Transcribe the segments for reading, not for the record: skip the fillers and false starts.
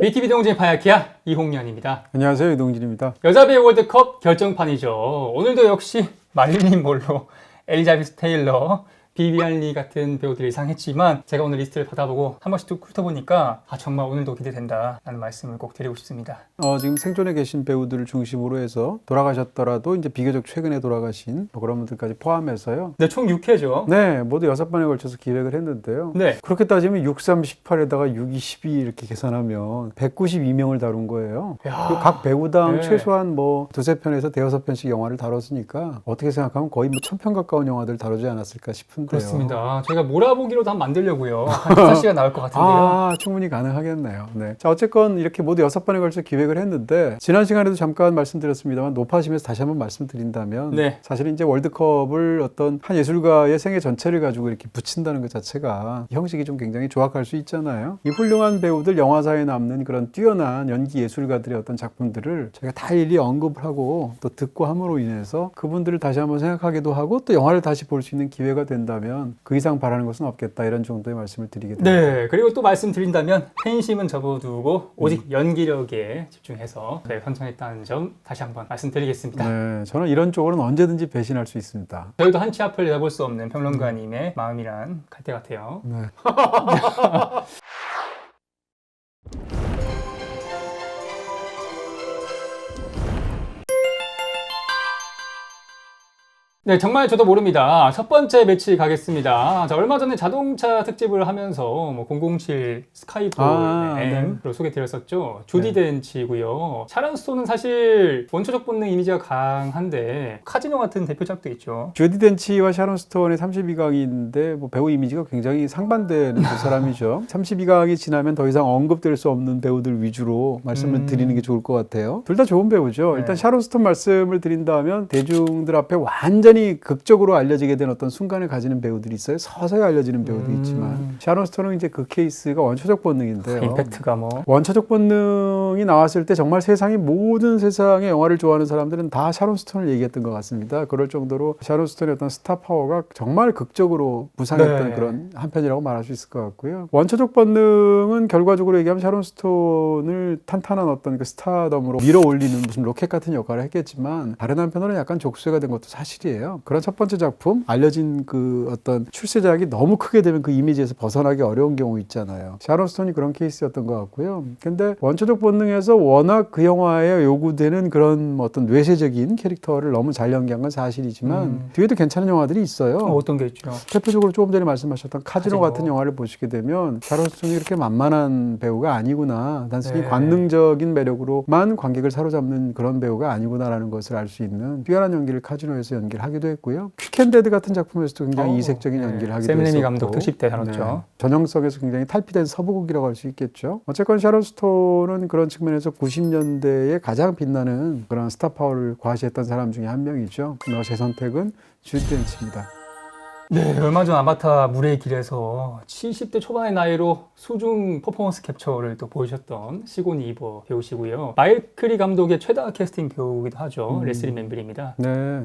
BTV 동진 파야키야 이홍련입니다. 안녕하세요, 이동진입니다. 여자배우 월드컵 결정판이죠. 오늘도 역시 마릴린 몰로, 엘리자베스 테일러, 비비안 리 같은 배우들이 상했지만 제가 오늘 리스트를 받아보고 한 번씩 또 훑어보니까 정말 오늘도 기대된다 라는 말씀을 꼭 드리고 싶습니다. 지금 생존에 계신 배우들을 중심으로 해서 돌아가셨더라도 이제 비교적 최근에 돌아가신 그런 분들까지 포함해서요. 네, 총 6회죠. 네, 모두 6번에 걸쳐서 기획을 했는데요. 네. 그렇게 따지면 6, 3, 18에다가 6, 2, 12 이렇게 계산하면 192명을 다룬 거예요. 야. 그리고 각 배우당 네. 최소한 뭐 두세 편에서 대여섯 편씩 영화를 다뤘으니까 어떻게 생각하면 거의 뭐 1000편 가까운 영화들을 다루지 않았을까 싶은데요. 그렇습니다. 저희가 몰아보기로도 한번 만들려고요. 한 5시간 나올 것 같은데요. 충분히 가능하겠네요. 네. 자, 어쨌건 이렇게 모두 6번에 걸쳐 기획을 했는데, 지난 시간에도 잠깐 말씀드렸습니다만, 높아지면서 다시 한번 말씀드린다면, 네. 사실은 이제 월드컵을 어떤 한 예술가의 생애 전체를 가지고 이렇게 붙인다는 것 자체가 이 형식이 좀 굉장히 조악할 수 있잖아요. 이 훌륭한 배우들, 영화사에 남는 그런 뛰어난 연기 예술가들의 어떤 작품들을 저희가 다 일일이 언급을 하고 또 듣고 함으로 인해서 그분들을 다시 한번 생각하기도 하고 또 영화를 다시 볼 수 있는 기회가 된다면 그 이상 바라는 것은 없겠다, 이런 정도의 말씀을 드리게 됩니다. 네, 그리고 또 말씀드린다면 팬심은 접어두고 오직 연기력에 집중해서 저희가 선정했다는 점 다시 한번 말씀드리겠습니다. 네, 저는 이런 쪽으로는 언제든지 배신할 수 있습니다. 저희도 한 치 앞을 내다볼 수 없는 평론가님의 마음이란 칼때 같아요. 네. 네, 정말 저도 모릅니다. 첫 번째 매치 가겠습니다. 자, 얼마 전에 자동차 특집을 하면서 뭐 007 스카이볼 M으로 소개드렸었죠. 주디 덴치고요. 샤론 스톤은 사실 원초적 본능 이미지가 강한데 카지노 같은 대표작도 있죠. 주디 덴치와 샤론 스톤의 32강인데 뭐 배우 이미지가 굉장히 상반되는 두 사람이죠. 32강이 지나면 더 이상 언급될 수 없는 배우들 위주로 말씀을 드리는 게 좋을 것 같아요. 둘 다 좋은 배우죠. 네. 일단 샤론 스톤 말씀을 드린다면 대중들 앞에 완전히 극적으로 알려지게 된 어떤 순간을 가지는 배우들이 있어요. 서서히 알려지는 배우도 있지만 샤론 스톤은 이제 그 케이스가 원초적 본능인데요. 임팩트가 뭐 원초적 본능이 나왔을 때 정말 모든 세상의 영화를 좋아하는 사람들은 다 샤론 스톤을 얘기했던 것 같습니다. 그럴 정도로 샤론 스톤의 어떤 스타 파워가 정말 극적으로 부상했던 네. 그런 한 편이라고 말할 수 있을 것 같고요. 원초적 본능은 결과적으로 얘기하면 샤론 스톤을 탄탄한 어떤 그 스타덤으로 밀어 올리는 무슨 로켓 같은 역할을 했겠지만, 다른 한편으로는 약간 족쇄가 된 것도 사실이에요. 그런 첫 번째 작품, 알려진 그 어떤 출세작이 너무 크게 되면 그 이미지에서 벗어나기 어려운 경우 있잖아요. 샤론 스톤이 그런 케이스였던 것 같고요. 근데 원초적 본능에서 워낙 그 영화에 요구되는 그런 어떤 뇌세적인 캐릭터를 너무 잘 연기한 건 사실이지만 뒤에도 괜찮은 영화들이 있어요. 어떤 게 있죠? 대표적으로 조금 전에 말씀하셨던 카지노 카지노. 같은 영화를 보시게 되면 샤론 스톤이 그렇게 만만한 배우가 아니구나, 단순히 네. 관능적인 매력으로만 관객을 사로잡는 그런 배우가 아니구나라는 것을 알 수 있는 뛰어난 연기를 카지노에서 연기를 하기도 했고요. 퀵앤데드 같은 작품에서도 굉장히 이색적인 연기를 하기도 했었고, 샘 레미 감독 특집 때 다뤘죠. 전형성에서 굉장히 탈피된 서부극이라고 할 수 있겠죠. 어쨌건 샤론 스톤은 그런 측면에서 90년대에 가장 빛나는 그런 스타 파워를 과시했던 사람 중에 한 명이죠. 제 선택은 주디 덴치입니다. 네, 얼마 전 아바타 물의 길에서 70대 초반의 나이로 수중 퍼포먼스 캡처를 또 보여주셨던 시고니 이버 배우시고요. 마이클리 감독의 최다 캐스팅 배우이기도 하죠. 레슬리 맨빌입니다.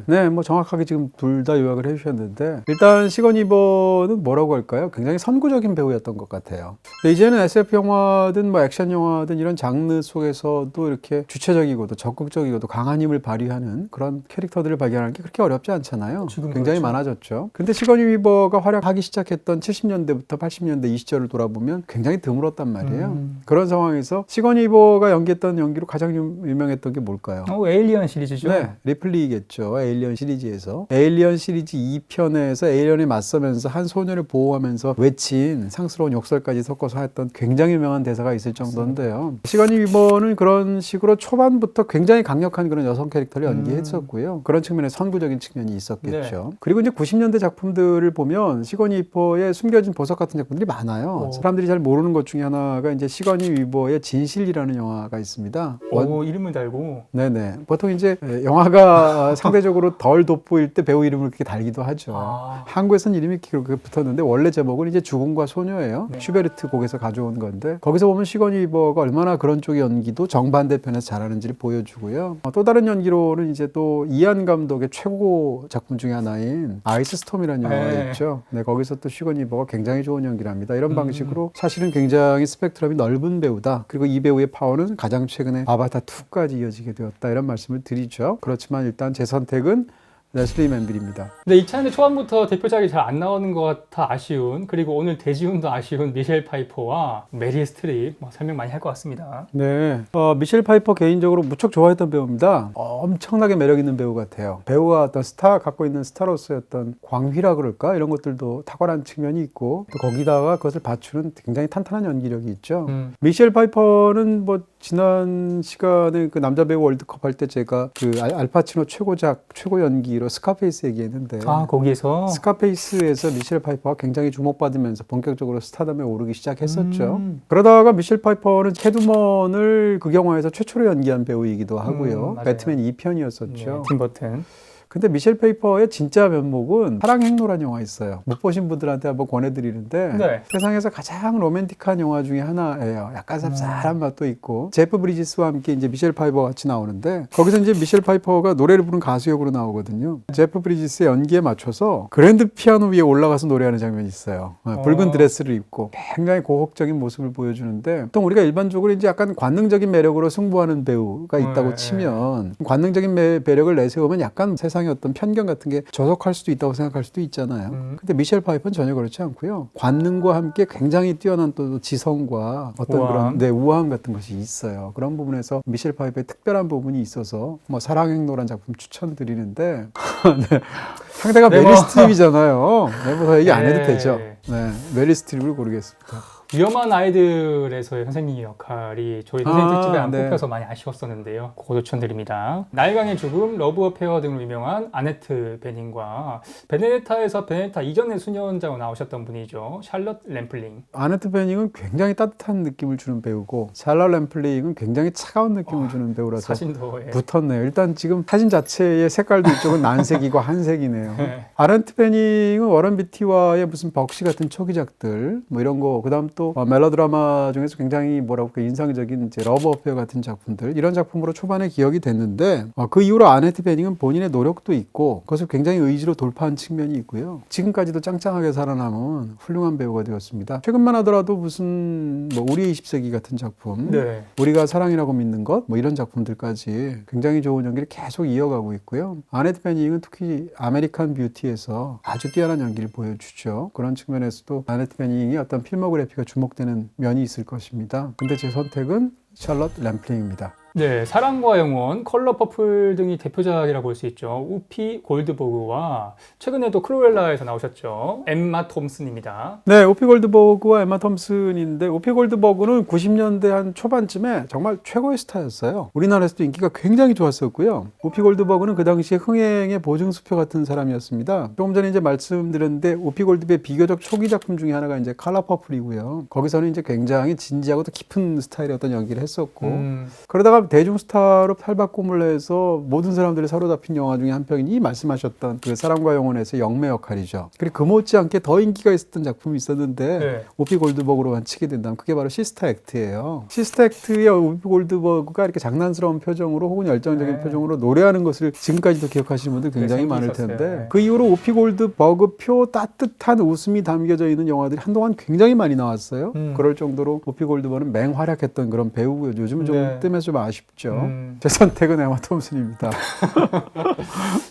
네, 뭐 정확하게 지금 둘 다 요약을 해주셨는데, 일단 시거니 이버는 뭐라고 할까요? 굉장히 선구적인 배우였던 것 같아요. 근데 이제는 SF 영화든 뭐 액션 영화든 이런 장르 속에서도 이렇게 주체적이고도 적극적이고도 강한 힘을 발휘하는 그런 캐릭터들을 발견하는 게 그렇게 어렵지 않잖아요. 지금 굉장히 그렇죠. 많아졌죠. 근데 시거니 위버가 활약하기 시작했던 70년대부터 80년대 이 시절을 돌아보면 굉장히 드물었단 말이에요. 그런 상황에서 시거니 위버가 연기했던 연기로 가장 유명했던 게 뭘까요? 에일리언 시리즈죠. 네, 리플리겠죠. 에일리언 시리즈에서. 에일리언 시리즈 2편에서 에일리언에 맞서면서 한 소녀를 보호하면서 외친 상스러운 욕설까지 섞어서 했던 굉장히 유명한 대사가 있을 정도인데요. 시거니 위버는 그런 식으로 초반부터 굉장히 강력한 그런 여성 캐릭터를 연기했었고요. 그런 측면에 선구적인 측면이 있었겠죠. 네. 그리고 이제 90년대 작품들을 보면 시거니 위버의 숨겨진 보석 같은 작품들이 많아요. 사람들이 잘 모르는 것 중에 하나가 이제 시거니 위버의 진실이라는 영화가 있습니다. 이름을 달고. 네네. 보통 이제 영화가 상대적으로 덜 돋보일 때 배우 이름을 그렇게 달기도 하죠. 한국에서는 이름이 그렇게 붙었는데 원래 제목은 이제 죽음과 소녀예요. 네. 슈베르트 곡에서 가져온 건데, 거기서 보면 시거니 위버가 얼마나 그런 쪽의 연기도 정반대편에서 잘하는지를 보여주고요. 또 다른 연기로는 이제 또 이안 감독의 최고 작품 중에 하나인 아이스 스톰이라는 네. 있죠. 네, 거기서 또 시고니 위버가 굉장히 좋은 연기를 합니다. 이런 방식으로 사실은 굉장히 스펙트럼이 넓은 배우다. 그리고 이 배우의 파워는 가장 최근에 아바타 2까지 이어지게 되었다. 이런 말씀을 드리죠. 그렇지만 일단 제 선택은 레슬리 맨빌입니다. 근데 이 차는 초반부터 대표작이 잘 안 나오는 것 같아 아쉬운, 그리고 오늘 대지운도 아쉬운 미셸 파이퍼와 메리 스트립 설명 많이 할 것 같습니다. 네, 미셸 파이퍼 개인적으로 무척 좋아했던 배우입니다. 엄청나게 매력 있는 배우 같아요. 배우와 어떤 갖고 있는 스타로서의 어떤 광휘라 그럴까? 이런 것들도 탁월한 측면이 있고 또 거기다가 그것을 받추는 굉장히 탄탄한 연기력이 있죠. 미셸 파이퍼는 뭐 지난 시간에 그 남자 배우 월드컵 할 때 제가 그 알파치노 최고 연기로 스카페이스 얘기했는데 거기에서 스카페이스에서 미셸 파이퍼가 굉장히 주목받으면서 본격적으로 스타덤에 오르기 시작했었죠. 그러다가 미셸 파이퍼는 캐트우먼을 그 영화에서 최초로 연기한 배우이기도 하고요. 배트맨 2편이었었죠. 네, 팀 버튼. 근데 미셸 페이퍼의 진짜 면목은 사랑행로란 영화 있어요. 못 보신 분들한테 한번 권해드리는데 네. 세상에서 가장 로맨틱한 영화 중에 하나예요. 약간 쌉쌀한 맛도 있고 제프 브리지스와 함께 이제 미셸 파이퍼 같이 나오는데 거기서 이제 미셸 파이퍼가 노래를 부르는 가수 역으로 나오거든요. 제프 브리지스의 연기에 맞춰서 그랜드 피아노 위에 올라가서 노래하는 장면이 있어요. 붉은 드레스를 입고 굉장히 고혹적인 모습을 보여주는데 보통 우리가 일반적으로 이제 약간 관능적인 매력으로 승부하는 배우가 있다고 치면 관능적인 매력을 내세우면 약간 세상의 어떤 편견 같은 게 저속할 수도 있다고 생각할 수도 있잖아요. 근데 미셸 파이퍼는 전혀 그렇지 않고요. 관능과 함께 굉장히 뛰어난 또 지성과 어떤 우아함. 그런 우아함 같은 것이 있어요. 그런 부분에서 미셸 파이퍼의 특별한 부분이 있어서 뭐 사랑행로란 작품 추천드리는데 네. 상대가 메리 스트립이잖아요. 네, 뭐 얘기 안 해도 되죠. 네, 메리 스트립을 고르겠습니다. 위험한 아이들에서의 선생님 역할이 저희 선생님 특집에 안 뽑혀서 많이 아쉬웠었는데요. 그거 추천드립니다. 나일강의 죽음, 러브 어페어 등으로 유명한 아네트 베닝과 베네타에서 베네타 이전의 수녀원자로 나오셨던 분이죠. 샬럿 램플링. 아네트 베닝은 굉장히 따뜻한 느낌을 주는 배우고 샬럿 램플링은 굉장히 차가운 느낌을 주는 배우라서 사진도 붙었네요. 일단 지금 사진 자체의 색깔도 이쪽은 난색이고 한색이네요. 아네트 베닝은 워런 비티와의 무슨 벅시 같은 초기작들 뭐 이런 거 그다음 또 멜로드라마 중에서 굉장히 뭐라고 인상적인 이제 러브 어페어 같은 작품들 이런 작품으로 초반에 기억이 됐는데 그 이후로 아네트 베닝은 본인의 노력도 있고 그것을 굉장히 의지로 돌파한 측면이 있고요. 지금까지도 짱짱하게 살아남은 훌륭한 배우가 되었습니다. 최근만 하더라도 무슨 뭐 우리의 20세기 같은 작품 네. 우리가 사랑이라고 믿는 것 뭐 이런 작품들까지 굉장히 좋은 연기를 계속 이어가고 있고요. 아네트 베닝은 특히 아메리칸 뷰티에서 아주 뛰어난 연기를 보여주죠. 그런 측면에서도 아네트 베닝이 어떤 필모그래피가 주목되는 면이 있을 것입니다. 근데 제 선택은 샬럿 램플링입니다. 네, 사랑과 영원, 컬러 퍼플 등이 대표작이라고 볼 수 있죠. 우피 골드버그와 최근에도 크루엘라에서 나오셨죠. 엠마 톰슨입니다. 네, 오피 골드버그와 엠마 톰슨인데 오피 골드버그는 90년대 한 초반쯤에 정말 최고의 스타였어요. 우리나라에서도 인기가 굉장히 좋았었고요. 오피 골드버그는 그 당시에 흥행의 보증수표 같은 사람이었습니다. 조금 전에 이제 말씀드렸는데 오피 골드버그의 비교적 초기 작품 중에 하나가 이제 컬러 퍼플이고요. 거기서는 이제 굉장히 진지하고 또 깊은 스타일의 어떤 연기를 했었고 그러다가 대중스타로 탈바꿈을 해서 모든 사람들이 사로잡힌 영화 중에 한 편이 말씀하셨던 그 사랑과 영혼에서 영매 역할이죠. 그리고 그 못지않게 더 인기가 있었던 작품이 있었는데 오피 골드버그로만 치게 된다면 그게 바로 시스터 액트예요. 시스터 액트의 오피 골드버그가 이렇게 장난스러운 표정으로 혹은 열정적인 표정으로 노래하는 것을 지금까지도 기억하시는 분들 굉장히 많을 텐데 그 이후로 오피 골드버그 표 따뜻한 웃음이 담겨져 있는 영화들이 한동안 굉장히 많이 나왔어요. 그럴 정도로 오피 골드버그는 맹활약했던 그런 배우고요. 요즘은 좀 뜸해서 좀 아쉽죠. 제 선택은 에마 톰슨입니다.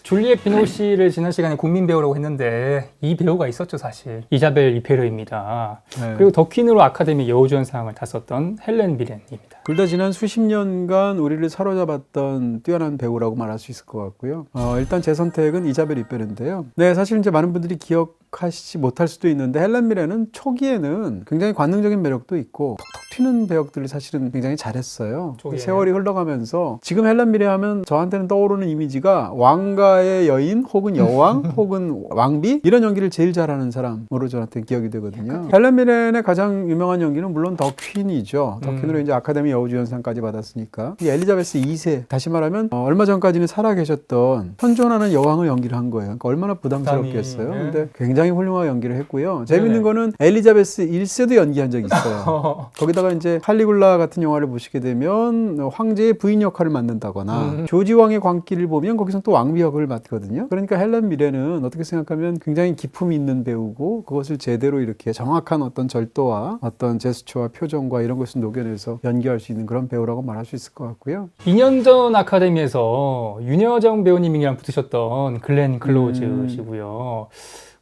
줄리엣 비노시를 지난 시간에 국민 배우라고 했는데 이 배우가 있었죠, 사실. 이자벨 이페르입니다. 네. 그리고 더 퀸으로 아카데미 여우주연상을 탔었던 헬렌 미렌입니다. 둘 다 지난 수십 년간 우리를 사로잡았던 뛰어난 배우라고 말할 수 있을 것 같고요. 일단 제 선택은 이자벨 이페르인데요. 네, 사실 이제 많은 분들이 기억하시지 못할 수도 있는데 헬렌 미렌은 초기에는 굉장히 관능적인 매력도 있고 톡톡 튀는 배역들을 사실은 굉장히 잘했어요. 세월이 흘러가면서 지금 헬렌 미렌 하면 저한테는 떠오르는 이미지가 왕가의 여인 혹은 여왕 혹은 왕비 이런 연기를 제일 잘하는 사람으로 저한테 기억이 되거든요. 헬렌 미렌의 가장 유명한 연기는 물론 더 퀸이죠. 더 퀸으로 이제 아카데미 여우주연상까지 받았으니까. 이 엘리자베스 2세, 다시 말하면 얼마 전까지는 살아계셨던 현존하는 여왕을 연기를 한 거예요. 그러니까 얼마나 부담스럽겠어요. 네. 근데 굉장히 훌륭한 연기를 했고요. 재밌는 네. 거는 엘리자베스 1세도 연기한 적이 있어요. 거기다가 이제 칼리굴라 같은 영화를 보시게 되면 황제의 부인 역할을 맡는다거나 조지 왕의 광기를 보면 거기서 또 왕비 역을 맡거든요. 그러니까 헬렌 미레는 어떻게 생각하면 굉장히 기품이 있는 배우고 그것을 제대로 이렇게 정확한 어떤 절도와 어떤 제스처와 표정과 이런 것을 녹여내서 연기할 수 있는 그런 배우라고 말할 수 있을 것 같고요. 2년 전 아카데미에서 윤여정 배우님이랑 붙으셨던 글렌 클로즈시고요.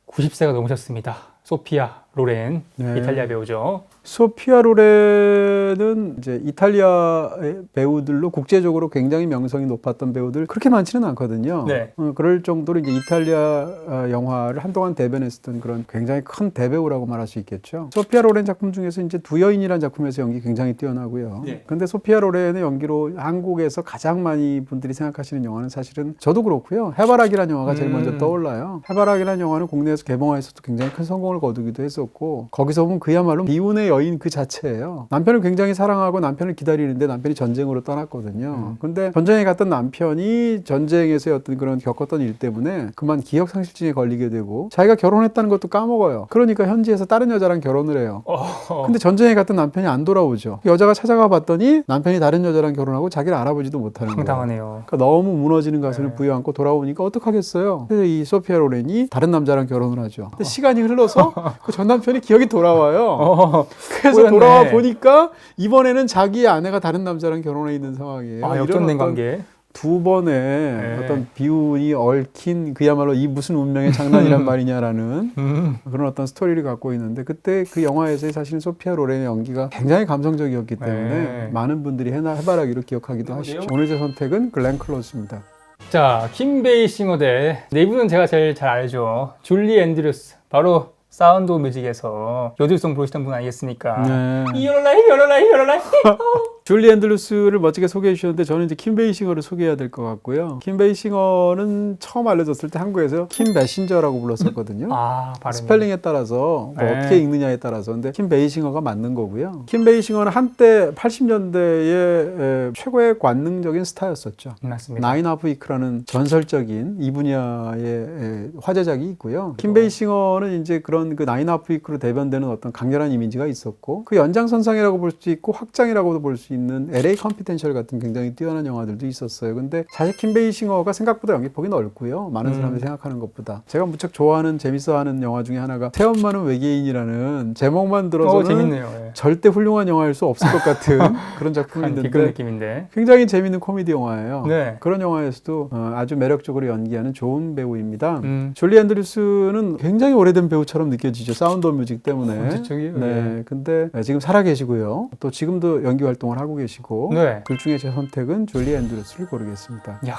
90세가 넘으셨습니다. 소피아 로렌, 네. 이탈리아 배우죠. 소피아 로렌은 이제 이탈리아의 배우들로 국제적으로 굉장히 명성이 높았던 배우들 그렇게 많지는 않거든요. 네. 그럴 정도로 이제 이탈리아 영화를 한동안 대변했었던 그런 굉장히 큰 대배우라고 말할 수 있겠죠. 소피아 로렌 작품 중에서 이제 두 여인이라는 작품에서 연기 굉장히 뛰어나고요. 네. 근데 소피아 로렌의 연기로 한국에서 가장 많이 분들이 생각하시는 영화는 사실은 저도 그렇고요. 해바라기라는 영화가 제일 먼저 떠올라요. 해바라기라는 영화는 국내에서 개봉해서도 굉장히 큰 성공을 거두기도 했었고 거기서 보면 그야말로 비운의 여인 그 자체예요. 남편을 굉장히 사랑하고 남편을 기다리는데 남편이 전쟁으로 떠났거든요. 근데 전쟁에 갔던 남편이 전쟁에서 어떤 그런 겪었던 일 때문에 그만 기억상실증에 걸리게 되고 자기가 결혼했다는 것도 까먹어요. 그러니까 현지에서 다른 여자랑 결혼을 해요. 근데 전쟁에 갔던 남편이 안 돌아오죠. 여자가 찾아가 봤더니 남편이 다른 여자랑 결혼하고 자기를 알아보지도 못하는 거예요. 황당하네요. 그러니까 너무 무너지는 가슴을 네. 부여안고 돌아오니까 어떡하겠어요. 그래서 이 소피아 로렌이 다른 남자랑 결혼을 하죠. 근데 시간이 흘러서 그 전 남편이 기억이 돌아와요. 그래서 꼬였네. 돌아와 보니까 이번에는 자기의 아내가 다른 남자랑 결혼해 있는 상황이에요. 아, 이런 역전된 어떤 관계. 두 번의 네. 어떤 비운이 얽힌 그야말로 이 무슨 운명의 장난이란 말이냐라는 그런 어떤 스토리를 갖고 있는데 그때 그 영화에서의 사실은 소피아 로렌의 연기가 굉장히 감성적이었기 때문에 네. 많은 분들이 해바라기로 기억하기도 하시죠. 오늘 제 선택은 글렌 클로즈입니다. 자, 킴 베이싱어 대 네이분은 제가 제일 잘 알죠. 줄리 앤드루스. 바로 사운드 오브 뮤직에서 요들송 부르시던 분 아니겠습니까? 네. 요럴라이. 줄리 앤드루스를 멋지게 소개해 주셨는데 저는 이제 킴 베이싱어를 소개해야 될 것 같고요. 킴 베이싱어는 처음 알려졌을 때 한국에서 킴 베신저라고 불렀었거든요. 아, 발음이. 스펠링에 따라서 뭐 네. 어떻게 읽느냐에 따라서 근데 킴 베이싱어가 맞는 거고요. 킴 베이싱어는 한때 80년대의 최고의 관능적인 스타였었죠. 맞습니다. 나인 하프 위크라는 전설적인 이 분야의 화제작이 있고요. 킴 베이싱어는 이제 그런 그 나인 하프 위크로 대변되는 어떤 강렬한 이미지가 있었고 그 연장선상이라고 볼 수 있고 확장이라고도 볼 수 있는 LA 컨피덴셜 같은 굉장히 뛰어난 영화들도 있었어요. 근데 사실 킴 베이싱어가 생각보다 연기폭이 넓고요. 많은 사람들이 생각하는 것보다. 제가 무척 좋아하는 재밌어하는 영화 중에 하나가 태엄마는 외계인이라는 제목만 들어서는 재밌네요. 예. 절대 훌륭한 영화일 수 없을 것 같은 그런 작품이 약간 있는데 비급 느낌인데. 굉장히 재밌는 코미디 영화예요. 네. 그런 영화에서도 아주 매력적으로 연기하는 좋은 배우입니다. 음. 줄리 앤드루스는 굉장히 오래된 배우처럼 느껴지죠. 사운드 오브 뮤직 때문에. 저쪽이요? 네. 근데 지금 살아계시고요. 또 지금도 연기 활동을 하고 계시고 네. 둘 중에 제 선택은 줄리 앤드루스를 고르겠습니다. 야,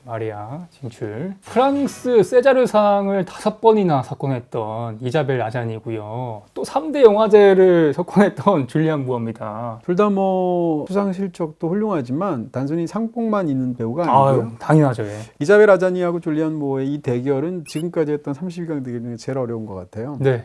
마리아 진출. 프랑스 세자르상을 5번이나 석권했던 이자벨 아잔이고요. 또 3대 영화제를 석권했던 줄리안 무어입니다. 둘 다 뭐 수상 실적도 훌륭하지만 단순히 상복만 있는 배우가 아니고요. 아유, 당연하죠. 예. 이자벨 아자니하고 줄리안 무어의 이 대결은 지금까지 했던 32강 대결 중에 제일 어려운 것 같아요. 네.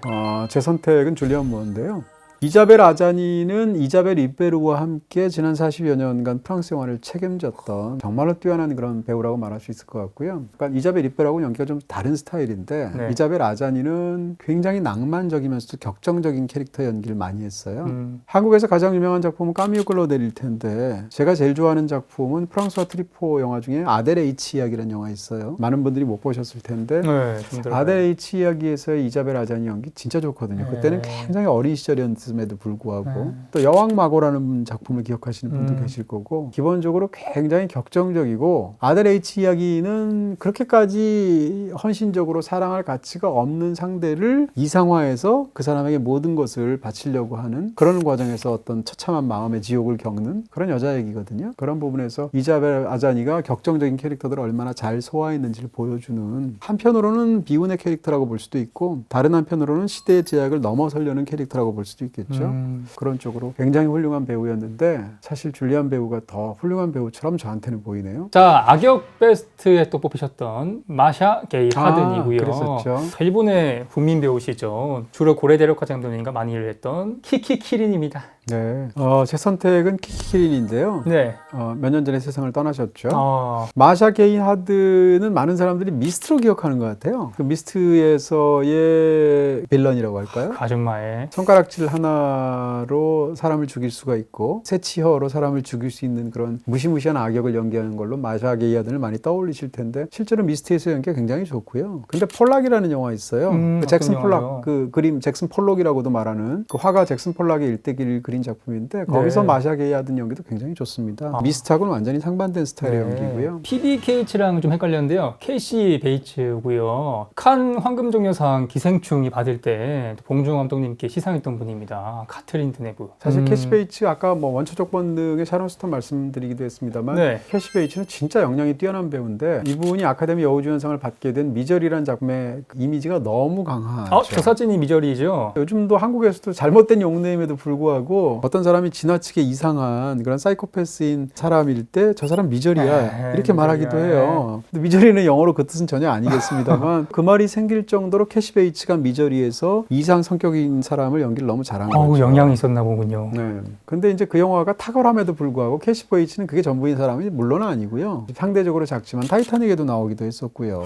제 선택은 줄리안 무어인데요. 이자벨 아자니는 이자벨 이베르와 함께 지난 40여 년간 프랑스 영화를 책임졌던 정말로 뛰어난 그런 배우라고 말할 수 있을 것 같고요. 그러니까 이자벨 이베르하고는 연기가 좀 다른 스타일인데 네. 이자벨 아자니는 굉장히 낭만적이면서도 격정적인 캐릭터 연기를 많이 했어요. 한국에서 가장 유명한 작품은 까미오 클로델일 텐데 제가 제일 좋아하는 작품은 프랑스와 트리포 영화 중에 아델 H 이야기라는 영화 있어요. 많은 분들이 못 보셨을 텐데 네, 좀 들어봐요. 아델 H 이야기에서의 이자벨 아자니 연기 진짜 좋거든요. 그때는 굉장히 어린 시절이었음에도 불구하고 또 여왕마고라는 작품을 기억하시는 분도 계실 거고 기본적으로 굉장히 격정적이고 아델 H 이야기는 그렇게까지 헌신적으로 사랑할 가치가 없는 상대를 이상화해서 그 사람에게 모든 것을 바치려고 하는 그런 과정에서 어떤 처참한 마음의 지옥을 겪는 그런 여자 얘기거든요. 그런 부분에서 이자벨 아자니가 격정적인 캐릭터들을 얼마나 잘 소화했는지를 보여주는 한편으로는 비운의 캐릭터라고 볼 수도 있고 다른 한편으로는 시대의 제약을 넘어서려는 캐릭터라고 볼 수도 있겠죠. 그런 쪽으로 굉장히 훌륭한 배우였는데 사실 줄리안 배우가 더 훌륭한 배우처럼 저한테는 보이네요. 자, 악역 베스트에 또 뽑히셨던 마샤 게이 하든이고요. 그랬었죠. 일본의 국민 배우시죠. 주로 고래 대륙화 장면인가 많이 일했던 키키 키린입니다. 네. 제 선택은 키키린인데요. 네. 몇 년 전에 세상을 떠나셨죠. 어, 마샤 게인 하드는 많은 사람들이 미스트로 기억하는 것 같아요. 그 미스트에서의 빌런이라고 할까요? 그 아줌마의. 손가락질 하나로 사람을 죽일 수가 있고 새치혀로 사람을 죽일 수 있는 그런 무시무시한 악역을 연기하는 걸로 마샤 게인 하드를 많이 떠올리실 텐데 실제로 미스트에서 연기가 굉장히 좋고요. 근데 폴락이라는 영화 있어요. 그 잭슨 어떤 폴락 영화요? 그 그림 잭슨 폴록이라고도 말하는 그 화가 잭슨 폴락의 일대기를 그린 작품인데 거기서 네. 마샤 게인 하드 연기도 굉장히 좋습니다. 아. 미스트하고는 완전히 상반된 스타일의 연기고요. PBKH랑 좀 헷갈렸는데요. 캐시 베이츠고요. 칸 황금종려상 기생충이 받을 때 봉준호 감독님께 시상했던 분입니다. 카트린 드네브. 사실 캐시 베이츠 아까 뭐 원초적 본능의 샤론 스톤 말씀드리기도 했습니다만 네. 캐시 베이츠는 진짜 역량이 뛰어난 배우인데 이분이 아카데미 여우주연상을 받게 된 미저리라는 작품의 그 이미지가 너무 강하죠. 저 사진이 미저리죠. 요즘도 한국에서도 잘못된 용네임에도 불구하고 어떤 사람이 지나치게 이상한 그런 사이코패스인 사람일 때 저 사람 미저리야 이렇게 말하기도 해요. 근데 미저리는 영어로 그 뜻은 전혀 아니겠습니다만 그 말이 생길 정도로 캐시 베이츠가 미저리에서 이상 성격인 사람을 연기를 너무 잘한 거죠. 영향이 있었나 보군요. 네. 근데 이제 그 영화가 탁월함에도 불구하고 캐시 베이츠는 그게 전부인 사람이 물론 아니고요. 상대적으로 작지만 타이타닉에도 나오기도 했었고요.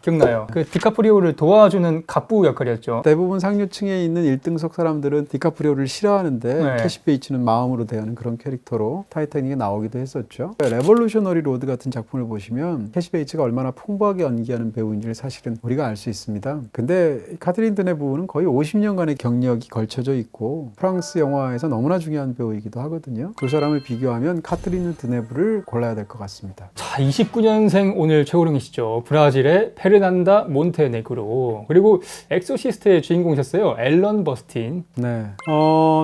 기억나요. 그 디카프리오를 도와주는 갑부 역할이었죠. 대부분 상류층에 있는 1등석 사람들은 디카프리오를 싫어하는데 네. 캐시 베이츠는 마음으로 대하는 그런 캐릭터로 타이타닉에 나오기도 했었죠. 레볼루셔너리 로드 같은 작품을 보시면 캐시 베이츠가 얼마나 풍부하게 연기하는 배우인지를 사실은 우리가 알 수 있습니다. 근데 카트린 드네브는 거의 50년간의 경력이 걸쳐져 있고 프랑스 영화에서 너무나 중요한 배우이기도 하거든요. 두 사람을 비교하면 카트린 드네브를 골라야 될 것 같습니다. 자, 29년생 오늘 최고령이시죠. 브라질의 페르난다 몬테네그로. 그리고 엑소시스트의 주인공이셨어요. 앨런 버스틴. 네.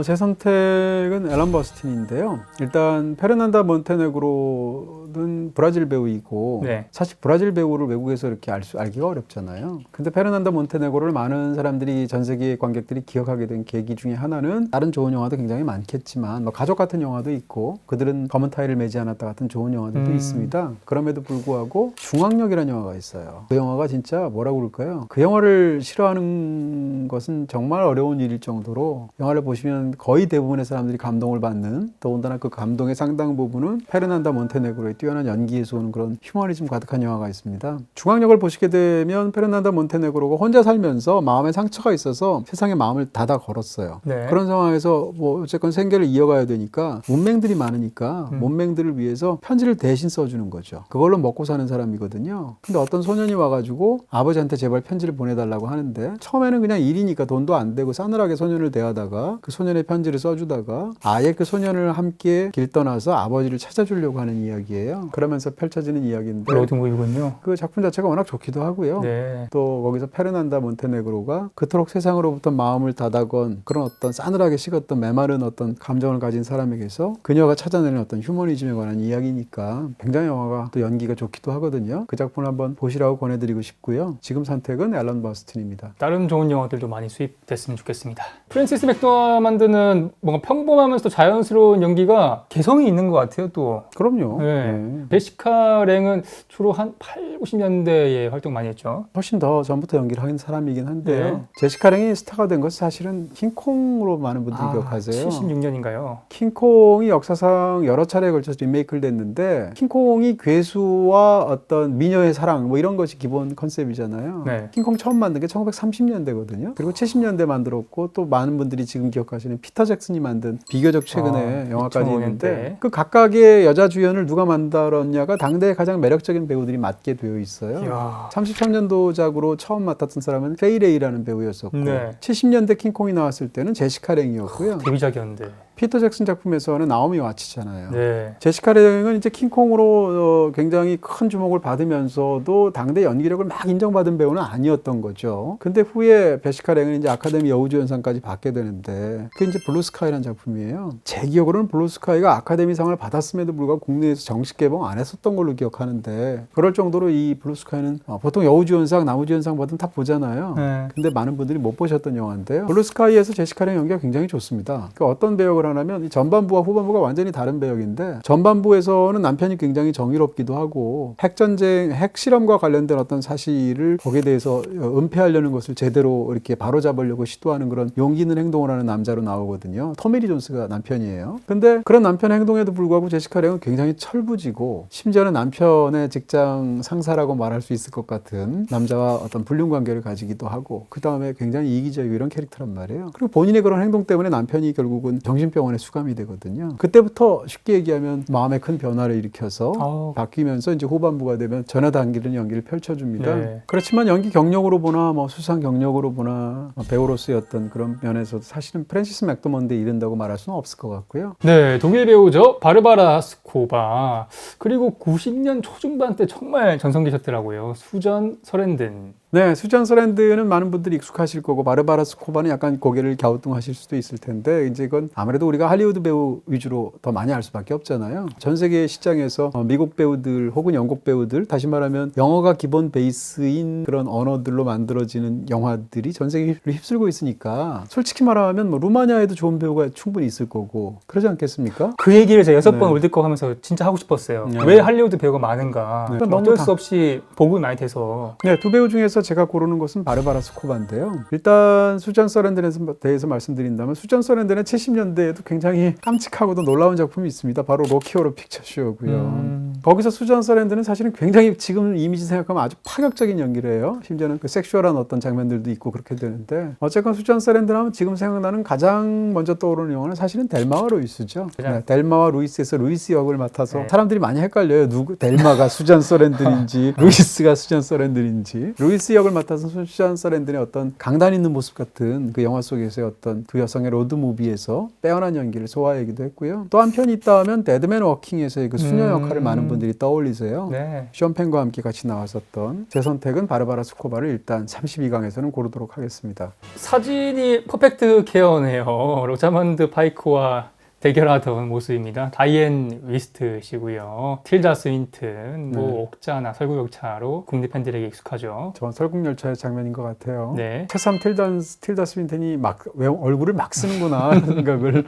제 선택은 앨런 버스틴인데요. 일단 페르난다 몬테네그로는 브라질 배우이고 네. 사실 브라질 배우를 외국에서 이렇게 알기가 어렵잖아요. 근데 페르난다 몬테네그로를 많은 사람들이 전 세계 관객들이 기억하게 된 계기 중에 하나는 다른 좋은 영화도 굉장히 많겠지만 뭐 가족 같은 영화도 있고 그들은 검은 타이를 매지 않았다 같은 좋은 영화들도 있습니다. 그럼에도 불구하고 중앙역이라는 영화가 있어요. 그 영화가 진짜 뭐라고 그럴까요? 그 영화를 싫어하는 것은 정말 어려운 일일 정도로 영화를 보시면 거의 대부분의 사람들이 감동을 받는 더군다나 그 감동의 상당 부분은 페르난다 몬테네그로의 뛰어난 연기에서 오는 그런 휴머니즘 가득한 영화가 있습니다. 중앙역을 보시게 되면 페르난다 몬테네그로가 혼자 살면서 마음에 상처가 있어서 세상에 마음을 닫아 걸었어요. 네. 그런 상황에서 뭐 어쨌건 생계를 이어가야 되니까 문맹들이 많으니까 문맹들을 위해서 편지를 대신 써주는 거죠. 그걸로 먹고 사는 사람이거든요. 근데 어떤 소년이 와가지고 아버지한테 제발 편지를 보내달라고 하는데 처음에는 그냥 일이니까 돈도 안 되고 싸늘하게 소년을 대하다가 그 소년의 편지를 써주다가 아예 그 소년을 함께 길 떠나서 아버지를 찾아주려고 하는 이야기예요. 그러면서 펼쳐지는 이야기인데 로드무비군요. 그 작품 자체가 워낙 좋기도 하고요. 네. 또 거기서 페르난다 몬테네그로가 그토록 세상으로부터 마음을 닫아건 그런 어떤 싸늘하게 식었던 메마른 어떤 감정을 가진 사람에게서 그녀가 찾아내는 어떤 휴머니즘에 관한 이야기니까 굉장히 영화가 또 연기가 좋기도 하거든요. 그 작품을 한번 보시라고 권해드리고 싶고요. 지금 선택은 앨런 버스틴입니다. 다른 좋은 영화들도 많이 수입됐으면 좋겠습니다. 프랜시스 맥도나 만드는 뭔가 평범하면서도 자연스러운 연기가 개성이 있는 것 같아요, 또. 그럼요. 네. 네. 제시카 랭은 주로 한 8, 90년대에 활동 많이 했죠. 훨씬 더 전부터 연기를 한 사람이긴 한데요. 네. 제시카 랭이 스타가 된 것은 사실은 킹콩으로 많은 분들이 기억하세요. 76년인가요? 킹콩이 역사상 여러 차례에 걸쳐서 리메이크를 됐는데 킹콩이 괴수와 어떤 미녀의 사랑 뭐 이런 것이 기본 컨셉이잖아요. 네. 킹콩 처음 만든 게 1930년대거든요. 그리고 70년대 만들었고 또 많은 분들이 지금 기억하시는 피터 잭슨이 만든 비교적 최근에 영화까지 2005년대. 있는데 그 각각의 여자 주연을 누가 만들었냐가 당대의 가장 매력적인 배우들이 맡게 되어 있어요. 이야. 33년도작으로 처음 맡았던 사람은 페이레이라는 배우였었고 네. 70년대 킹콩이 나왔을 때는 제시카 랭이었고요. 데뷔작이었는데. 피터 잭슨 작품에서는 나오미 와치잖아요. 네. 제시카 랭은 이제 킹콩으로 굉장히 큰 주목을 받으면서도 당대 연기력을 막 인정받은 배우는 아니었던 거죠. 근데 후에 제시카 랭은 이제 아카데미 여우주연상까지 받게 되는데 그게 이제 블루스카이라는 작품이에요. 제 기억으로는 블루스카이가 아카데미상을 받았음에도 불구하고 국내에서 정식 개봉 안 했었던 걸로 기억하는데 그럴 정도로 이 블루스카이는 보통 여우주연상, 나무주연상 받으면 다 보잖아요. 네. 근데 많은 분들이 못 보셨던 영화인데요. 블루스카이에서 제시카 랭 연기가 굉장히 좋습니다. 그 어떤 배역을 비교를 하면 전반부와 후반부가 완전히 다른 배역인데 전반부에서는 남편이 굉장히 정의롭기도 하고 핵전쟁, 핵실험과 관련된 어떤 사실을 거기에 대해서 은폐하려는 것을 제대로 이렇게 바로잡으려고 시도하는 그런 용기 있는 행동을 하는 남자로 나오거든요. 토미 리 존스가 남편이에요. 근데 그런 남편의 행동에도 불구하고 제시카 랭은 굉장히 철부지고 심지어는 남편의 직장 상사라고 말할 수 있을 것 같은 남자와 어떤 불륜 관계를 가지기도 하고 그 다음에 굉장히 이기적이고 이런 캐릭터란 말이에요. 그리고 본인의 그런 행동 때문에 남편이 결국은 정신병원에 수감이 되거든요. 그때부터 쉽게 얘기하면 마음에 큰 변화를 일으켜서 바뀌면서 이제 후반부가 되면 전화단기는 연기를 펼쳐줍니다. 네. 그렇지만 연기 경력으로 보나 뭐 수상 경력으로 보나 배우로서의 어떤 그런 면에서도 사실은 프랜시스 맥도먼드에 이른다고 말할 수는 없을 것 같고요. 네, 독일 배우죠. 바르바라 스코바. 그리고 90년 초중반 때 정말 전성기셨더라고요. 수전 서렌든. 네, 수잔 서랜드는 많은 분들이 익숙하실 거고 바르바라 스코바는 약간 고개를 갸우뚱하실 수도 있을 텐데 이제 이건 아무래도 우리가 할리우드 배우 위주로 더 많이 알 수밖에 없잖아요. 전 세계 시장에서 미국 배우들 혹은 영국 배우들, 다시 말하면 영어가 기본 베이스인 그런 언어들로 만들어지는 영화들이 전 세계를 휩쓸고 있으니까 솔직히 말하면 뭐 루마니아에도 좋은 배우가 충분히 있을 거고 그러지 않겠습니까? 그 얘기를 제가 6번 네. 월드컵 하면서 진짜 하고 싶었어요. 네. 왜 할리우드 배우가 많은가. 네. 어쩔 수 없이 복이 많이 돼서. 네, 두 배우 중에서 제가 고르는 것은 바르바라 스코바인데요. 일단 수잔 서랜든에 대해서 말씀드린다면 수잔 서랜든은 70년대에도 굉장히 깜찍하고도 놀라운 작품이 있습니다. 바로 로키 호러 픽처쇼고요. 거기서 수잔 서랜든은 사실은 굉장히 지금 이미지 생각하면 아주 파격적인 연기를 해요. 심지어는 그 섹슈얼한 어떤 장면들도 있고 그렇게 되는데 어쨌건 수잔 서랜든 하면 지금 생각나는 가장 먼저 떠오르는 영화는 사실은 델마와 루이스죠. 네, 델마와 루이스에서 루이스 역을 맡아서 네. 사람들이 많이 헷갈려요. 델마가 수잔 서랜든인지 루이스가 수잔 서랜든인지. 루이스 역을 맡아서 수잔 서랜든의 어떤 강단 있는 모습 같은 그 영화 속에서의 어떤 두 여성의 로드무비에서 빼어난 연기를 소화하기도 했고요. 또 한편 있다 하면 데드맨 워킹에서의 그 수녀 역할을 많은 분들이 떠올리세요. 네. 션 펜과 함께 같이 나왔었던 제 선택은 바르바라 스코바를 일단 32강에서는 고르도록 하겠습니다. 사진이 퍼펙트 케어네요. 로자먼드 파이크와 대결하던 모습입니다. 다이앤 위스트시고요. 틸다 스윈튼, 뭐 옥자나 설국열차로 국내 팬들에게 익숙하죠. 저건 설국열차의 장면인 것 같아요. 네. 새삼 틸다 스윈턴이 왜 얼굴을 막 쓰는구나 하는 생각을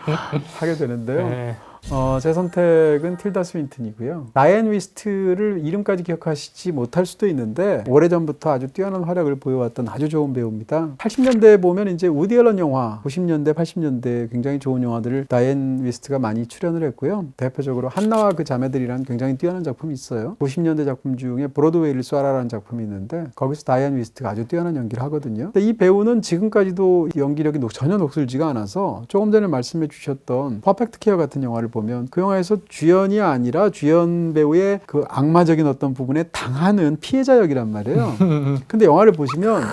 하게 되는데요. 네. 제 선택은 틸다 스윈튼이고요. 다이앤 위스트를 이름까지 기억하시지 못할 수도 있는데 오래전부터 아주 뛰어난 활약을 보여왔던 아주 좋은 배우입니다. 80년대에 보면 이제 우디 앨런 영화, 90년대, 80년대 굉장히 좋은 영화들을 다이앤 위스트가 많이 출연을 했고요. 대표적으로 한나와 그 자매들이라는 굉장히 뛰어난 작품이 있어요. 90년대 작품 중에 브로드웨이를 쏴라라는 작품이 있는데 거기서 다이앤 위스트가 아주 뛰어난 연기를 하거든요. 근데 이 배우는 지금까지도 연기력이 전혀 녹슬지가 않아서 조금 전에 말씀해 주셨던 퍼펙트 케어 같은 영화를 보면 그 영화에서 주연이 아니라 주연 배우의 그 악마적인 어떤 부분에 당하는 피해자 역이란 말이에요. 근데 영화를 보시면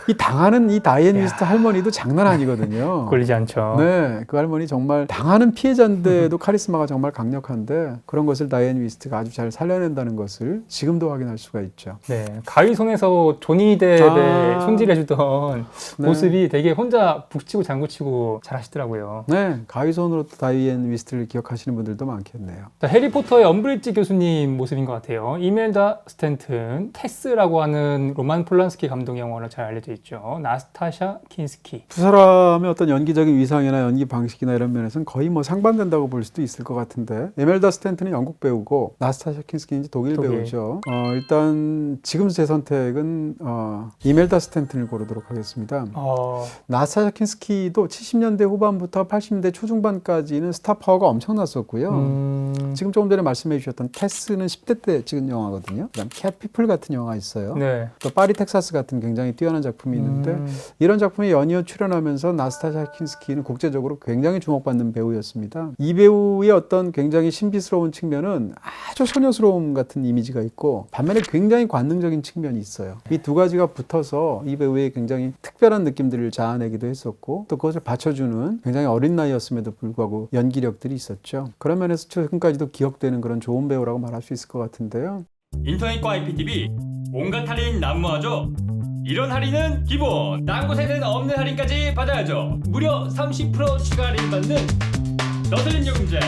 이 당하는 이 다이앤 위스트 할머니도 장난 아니거든요. 걸리지 않죠. 네, 그 할머니 정말 당하는 피해자인데도 카리스마가 정말 강력한데 그런 것을 다이앤 위스트가 아주 잘 살려낸다는 것을 지금도 확인할 수가 있죠. 네, 가위손에서 조니 뎁에 손질해주던 네. 모습이 되게 혼자 북치고 장구치고 잘하시더라고요. 네, 가위손으로 또 다이앤 위스트를 기억하시는 분들도 많겠네요. 자, 해리포터의 엄브리지 교수님 모습인 것 같아요. 이멜다 스탠튼, 테스라고 하는 로만 폴란스키 감독의 영화로 잘 알려져 있죠. 나스타샤 킨스키. 두 사람의 어떤 연기적인 위상이나 연기 방식이나 이런 면에서는 거의 뭐 상반된다고 볼 수도 있을 것 같은데 이멜다 스탠튼은 영국 배우고 나스타샤 킨스키는 독일 배우죠. 일단 지금 제 선택은 이멜다 스탠튼을 고르도록 하겠습니다. 나스타샤 킨스키도 70년대 후반부터 80년대 초중반까지는 스타 파워가 엄청났었고요. 지금 조금 전에 말씀해 주셨던 테스는 10대 때 찍은 영화거든요. 그다음 캣피플 같은 영화 있어요. 네. 또 파리 텍사스 같은 굉장히 뛰어난 작품이 있는데 이런 작품에 연이어 출연하면서 나스타샤 킨스키는 국제적으로 굉장히 주목받는 배우였습니다. 이 배우의 어떤 굉장히 신비스러운 측면은 아주 소녀스러움 같은 이미지가 있고 반면에 굉장히 관능적인 측면이 있어요. 이 두 가지가 붙어서 이 배우의 굉장히 특별한 느낌들을 자아내기도 했었고 또 그것을 받쳐주는 굉장히 어린 나이였음에도 불구하고 연기력들이 있었죠. 그런 면에서 지금까지도 기억되는 그런 좋은 배우라고 말할 수 있을 것 같은데요. 인터넷과 IPTV 온갖 할인 난무하죠. 이런 할인은 기본, 딴 곳에는 없는 할인까지 받아야죠. 무려 30% 추가 할인 받는 너슬림 요금제.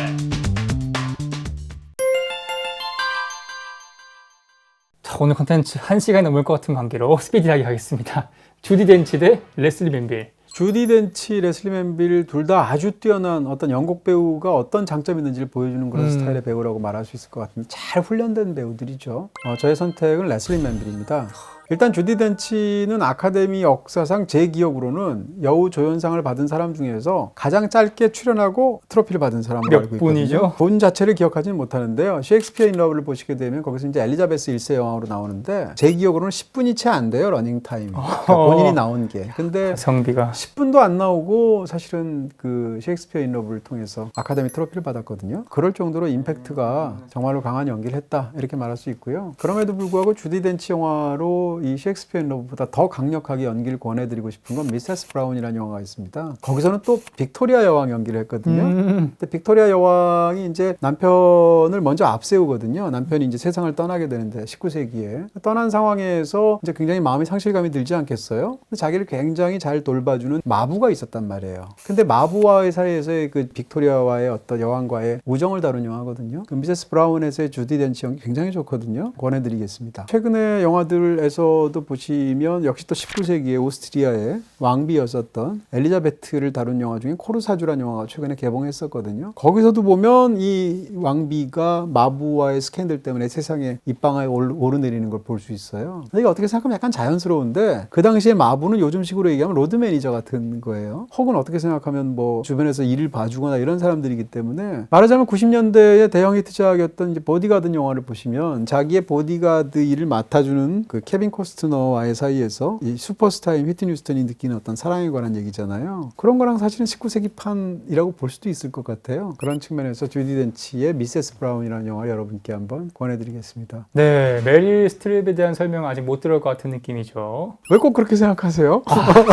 자, 오늘 컨텐츠 1시간이 넘을 것 같은 관계로 스피디하게 하겠습니다. 주디 덴치 대 레슬리 맨빌. 주디 덴치, 레슬리 맨빌 둘 다 아주 뛰어난 어떤 영국 배우가 어떤 장점이 있는지를 보여주는 그런 스타일의 배우라고 말할 수 있을 것 같은데 잘 훈련된 배우들이죠. 저의 선택은 레슬리 맨빌입니다. 일단 주디 덴치는 아카데미 역사상 제 기억으로는 여우 조연상을 받은 사람 중에서 가장 짧게 출연하고 트로피를 받은 사람으로 몇 알고 있거든요. 분이죠? 본 자체를 기억하지는 못하는데요. 셰익스피어 인 러브를 보시게 되면 거기서 이제 엘리자베스 1세 여왕으로 나오는데 제 기억으로는 10분이 채 안 돼요. 러닝 타임이. 그러니까 본인이 나온 게. 근데 성비가 10분도 안 나오고 사실은 그 셰익스피어 인 러브를 통해서 아카데미 트로피를 받았거든요. 그럴 정도로 임팩트가 정말로 강한 연기를 했다 이렇게 말할 수 있고요. 그럼에도 불구하고 주디 덴치 영화로 이 셰익스피어 인 러브보다 더 강력하게 연기를 권해드리고 싶은 건 미세스 브라운이라는 영화가 있습니다. 거기서는 또 빅토리아 여왕 연기를 했거든요. 근데 빅토리아 여왕이 이제 남편을 먼저 앞세우거든요. 남편이 이제 세상을 떠나게 되는데 19세기에 떠난 상황에서 이제 굉장히 마음의 상실감이 들지 않겠어요? 근데 자기를 굉장히 잘 돌봐주는 마부가 있었단 말이에요. 근데 마부와의 사이에서의 그 빅토리아와의 어떤 여왕과의 우정을 다룬 영화거든요. 그 미세스 브라운에서의 주디 덴치 연기 굉장히 좋거든요. 권해드리겠습니다. 최근의 영화들에서도 보시면 역시 또 19세기의 오스트리아의 왕비였었던 엘리자베트를 다룬 영화 중에 코르사주라는 영화가 최근에 개봉했었거든요. 거기서도 보면 이 왕비가 마부와의 스캔들 때문에 세상에 입방아에 오르내리는 걸 볼 수 있어요. 근데 이게 어떻게 생각하면 약간 자연스러운데 그 당시에 마부는 요즘식으로 얘기하면 로드 매니저 같은 거예요. 혹은 어떻게 생각하면 뭐 주변에서 일을 봐주거나 이런 사람들이기 때문에 말하자면 90년대의 대형 히트작이었던 이제 보디가드 영화를 보시면 자기의 보디가드 일을 맡아주는 그 케빈 코스트너와의 사이에서 이 슈퍼스타인 휘트니 휴스턴이 느끼는 어떤 사랑에 관한 얘기잖아요. 그런 거랑 사실은 19세기 판이라고 볼 수도 있을 것 같아요. 그런 측면에서 주디 덴치의 미세스 브라운이라는 영화를 여러분께 한번 권해드리겠습니다. 네, 메릴 스트립에 대한 설명 아직 못 들을 것 같은 느낌이죠. 왜 꼭 그렇게 생각하세요?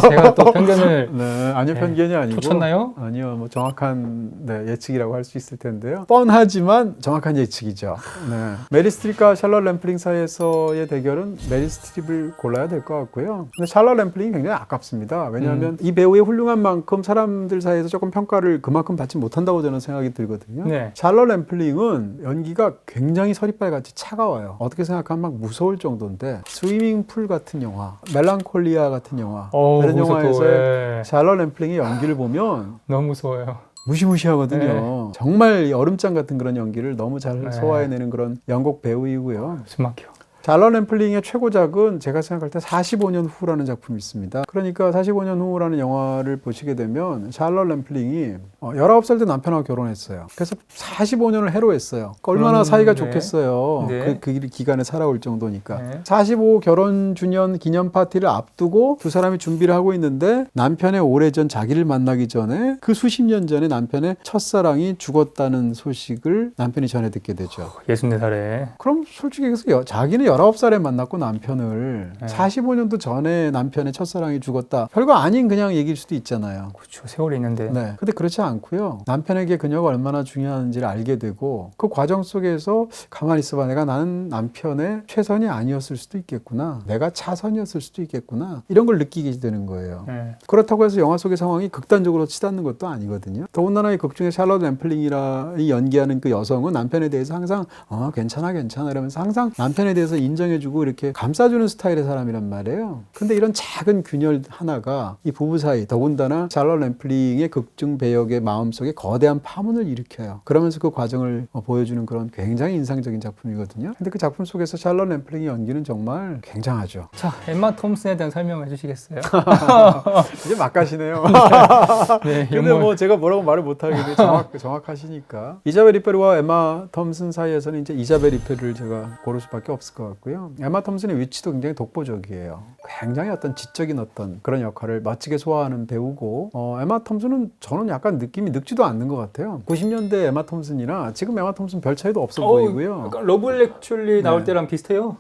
제가 또 편견을 네, 아니요, 편견이 아니고. 쫓았나요? 아니요, 뭐 정확한 예측이라고 할 수 있을 텐데요. 뻔하지만 정확한 예측이죠. 네. 메릴 스트립과 샬럿 램플링 사이에서의 대결은 메릴 스트립을 골라야 될 것 같고요. 근데 샬럿 램플링이 굉장히 아깝습니다. 왜냐하면 이 배우의 훌륭한 만큼 사람들 사이에서 조금 평가를 그만큼 받지 못한다고 저는 생각이 들거든요. 네. 샬럿 램플링은 연기가 굉장히 서리빨같이 차가워요. 어떻게 생각하면 막 무서울 정도인데 스위밍풀 같은 영화, 멜랑콜리아 같은 영화 이런 영화에서 예. 샬럿 램플링의 연기를 보면 너무 무서워요. 무시무시하거든요. 네. 정말 이 얼음장 같은 그런 연기를 너무 잘 네. 소화해내는 그런 영국 배우이고요. 숨 막혀. 샬럿 램플링의 최고작은 제가 생각할 때 45년 후라는 작품이 있습니다. 그러니까 45년 후라는 영화를 보시게 되면 샬럿 램플링이 19살 때 남편하고 결혼했어요. 그래서 45년을 해로했어요. 얼마나 사이가 네. 좋겠어요. 네. 그 기간에 살아올 정도니까. 네. 45 결혼 주년 기념 파티를 앞두고 두 사람이 준비를 하고 있는데 남편의 오래전 자기를 만나기 전에 그 수십 년 전에 남편의 첫사랑이 죽었다는 소식을 남편이 전해 듣게 되죠. 64살에. 그럼 솔직히 얘기해서 자기는 19살에 만났고 남편을 네. 45년도 전에 남편의 첫사랑이 죽었다. 별거 아닌 그냥 얘기일 수도 있잖아요. 그렇죠. 세월이 있는데. 네. 근데 그렇지 않고요. 남편에게 그녀가 얼마나 중요한지를 알게 되고 그 과정 속에서 가만히 있어봐. 나는 남편의 최선이 아니었을 수도 있겠구나. 내가 차선이었을 수도 있겠구나. 이런 걸 느끼게 되는 거예요. 네. 그렇다고 해서 영화 속의 상황이 극단적으로 치닫는 것도 아니거든요. 더군다나 이 극 중에 샬럿 램플링이 연기하는 그 여성은 남편에 대해서 항상 괜찮아 이러면서 항상 남편에 대해서 인정해주고 이렇게 감싸주는 스타일의 사람이란 말이에요. 근데 이런 작은 균열 하나가 이 부부 사이, 더군다나 샬럿 램플링의 극중 배역의 마음속에 거대한 파문을 일으켜요. 그러면서 그 과정을 보여주는 그런 굉장히 인상적인 작품이거든요. 근데 그 작품 속에서 샬럿 램플링의 연기는 정말 굉장하죠. 자, 엠마 톰슨에 대한 설명을 해주시겠어요? 이제 막 가시네요. 네, 근데 뭐 제가 뭐라고 말을 못하겠는데 정확하시니까. 이자벨 리페르와 에마 톰슨 사이에서는 이제 이자벨 리페르를 제가 고를 수밖에 없을 것 같고요. 에마 톰슨의 위치도 굉장히 독보적이에요. 굉장히 어떤 지적인 어떤 그런 역할을 멋지게 소화하는 배우고 에마 톰슨은 저는 약간 느낌이 늙지도 않는 것 같아요. 90년대 에마 톰슨이나 지금 에마 톰슨 별 차이도 없어 보이고요. 약간 러블 액츄얼리 나올 네. 때랑 비슷해요.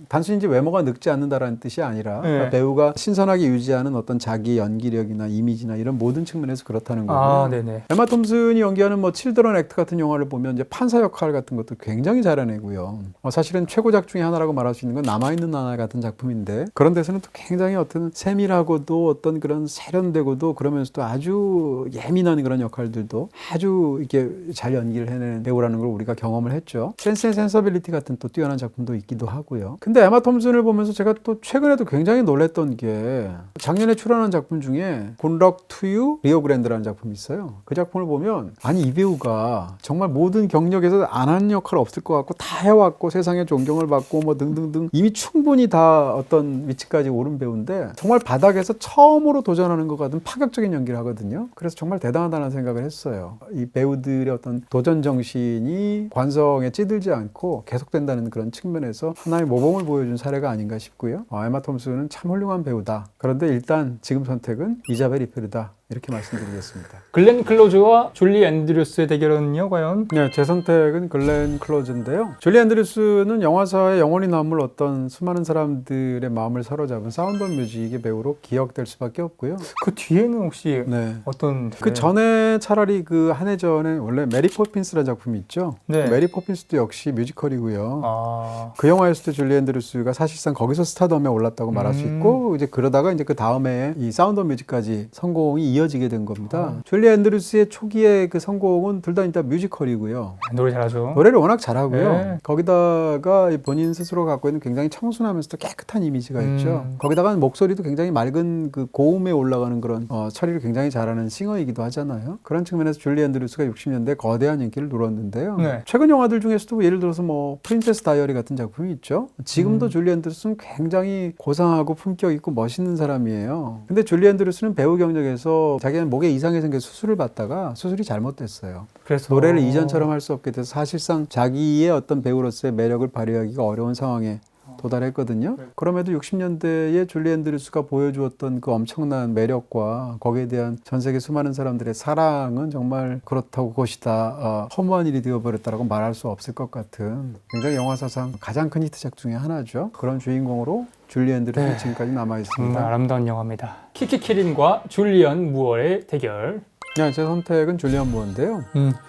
단순히 이제 외모가 늙지 않는다라는 뜻이 아니라 네. 배우가 신선하게 유지하는 어떤 자기 연기력이나 이미지나 이런 모든 측면에서 그렇다는 거고요. 아, 네네. 에마 톰슨이 연기하는 칠드런 액트 같은 영화를 보면 이제 판사 역할 같은 것도 굉장히 잘해내고요. 사실은 최고작 중에 하나 하나라고 말할 수 있는 건 남아있는 하나 같은 작품인데 그런 데서는 또 굉장히 어떤 세밀하고도 어떤 그런 세련되고도 그러면서도 아주 예민한 그런 역할들도 아주 이렇게 잘 연기를 해내는 배우라는 걸 우리가 경험을 했죠. 센스 앤 센서빌리티 같은 또 뛰어난 작품도 있기도 하고요. 근데 에마 톰슨을 보면서 제가 또 최근에도 굉장히 놀랬던 게 작년에 출연한 작품 중에 곤락 투유 리오 그랜드라는 작품이 있어요. 그 작품을 보면 아니 이 배우가 정말 모든 경력에서 안 하는 역할 없을 것 같고 다 해왔고 세상에 존경을 받고 뭐 등등등 이미 충분히 다 어떤 위치까지 오른 배우인데 정말 바닥에서 처음으로 도전하는 것 같은 파격적인 연기를 하거든요. 그래서 정말 대단하다는 생각을 했어요. 이 배우들의 어떤 도전 정신이 관성에 찌들지 않고 계속된다는 그런 측면에서 하나의 모범을 보여준 사례가 아닌가 싶고요. 에마 톰슨은 참 훌륭한 배우다. 그런데 일단 지금 선택은 이자벨 이페르다. 이렇게 말씀드리겠습니다. 글렌 클로즈와 줄리 앤드류스의 대결은요, 과연? 네, 제 선택은 글렌 클로즈인데요. 줄리 앤드류스는 영화사에 영원히 남을 어떤 수많은 사람들의 마음을 사로잡은 사운드 오브 뮤직의 배우로 기억될 수밖에 없고요. 그 뒤에는 혹시 네. 어떤 그 전에 차라리 그 한 해 전에 원래 메리 포핀스라는 작품이 있죠. 네. 그 메리 포핀스도 역시 뮤지컬이고요. 아, 그 영화였을 때 줄리 앤드류스가 사실상 거기서 스타덤에 올랐다고 말할 수 있고 이제 그러다가 이제 그 다음에 이 사운드 오브 뮤직까지 성공이 이어지게 된 겁니다. 줄리 앤드류스의 초기의 그 성공은 둘 다 일단 뮤지컬이고요. 노래 잘하죠. 노래를 워낙 잘하고요. 네. 거기다가 본인 스스로 갖고 있는 굉장히 청순하면서도 깨끗한 이미지가 있죠. 거기다가 목소리도 굉장히 맑은 그 고음에 올라가는 그런 처리를 굉장히 잘하는 싱어이기도 하잖아요. 그런 측면에서 줄리 앤드류스가 60년대 거대한 인기를 누렸는데요. 네. 최근 영화들 중에서도 예를 들어서 뭐 프린세스 다이어리 같은 작품이 있죠. 지금도 줄리 앤드류스는 굉장히 고상하고 품격 있고 멋있는 사람이에요. 근데 줄리 앤드류스는 배우 경력에서 자기는 목에 이상이 생겨 수술을 받다가 수술이 잘못됐어요. 그래서 노래를 이전처럼 할 수 없게 돼서 사실상 자기의 어떤 배우로서의 매력을 발휘하기가 어려운 상황에 도달했거든요. 그럼에도 60년대에 줄리 앤드류스가 보여주었던 그 엄청난 매력과 거기에 대한 전 세계 수많은 사람들의 사랑은 정말 그렇다고 것이다. 허무한 일이 되어버렸다라고 말할 수 없을 것 같은 굉장히 영화 사상 가장 큰 히트작 중에 하나죠. 그런 주인공으로 줄리 앤드류스는 네. 지금까지 남아있습니다. 정말 아름다운 영화입니다. 키키 키린과 줄리언 무어의 대결. 네, 제 선택은 줄리언 무어인데요.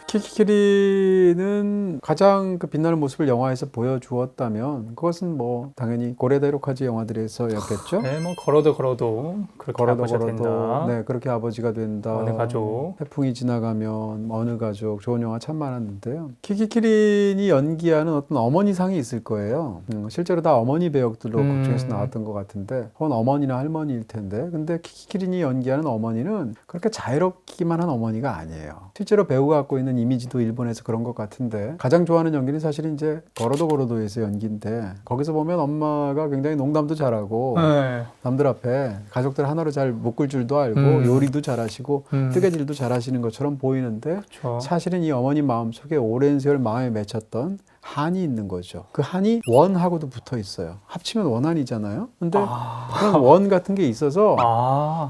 키키키리는 가장 그 빛나는 모습을 영화에서 보여주었다면 그것은 뭐 당연히 고레다 히로카즈 영화들에서였겠죠. 네, 뭐 걸어도 그렇게 아버지가 된다. 네, 그렇게 아버지가 된다. 어느 가족. 태풍이 지나가면 어느 가족 좋은 영화 참 많았는데요. 키키키린이 연기하는 어떤 어머니상이 있을 거예요. 실제로 다 어머니 배역들로 극중에서 나왔던 것 같은데 혹은 어머니나 할머니일 텐데 근데 키키키린이 연기하는 어머니는 그렇게 자유롭기만 한 어머니가 아니에요. 실제로 배우가 갖고 있는 이미지도 일본에서 그런 것 같은데 가장 좋아하는 연기는 사실 이제 걸어도에서 연기인데 거기서 보면 엄마가 굉장히 농담도 잘하고 네. 남들 앞에 가족들 하나로 잘 묶을 줄도 알고 요리도 잘하시고 뜨개질도 잘하시는 것처럼 보이는데 그렇죠. 사실은 이 어머니 마음속에 오랜 세월 마음에 맺혔던 한이 있는 거죠. 그 한이 원하고도 붙어 있어요. 합치면 원한이잖아요. 근데 그런 원 같은 게 있어서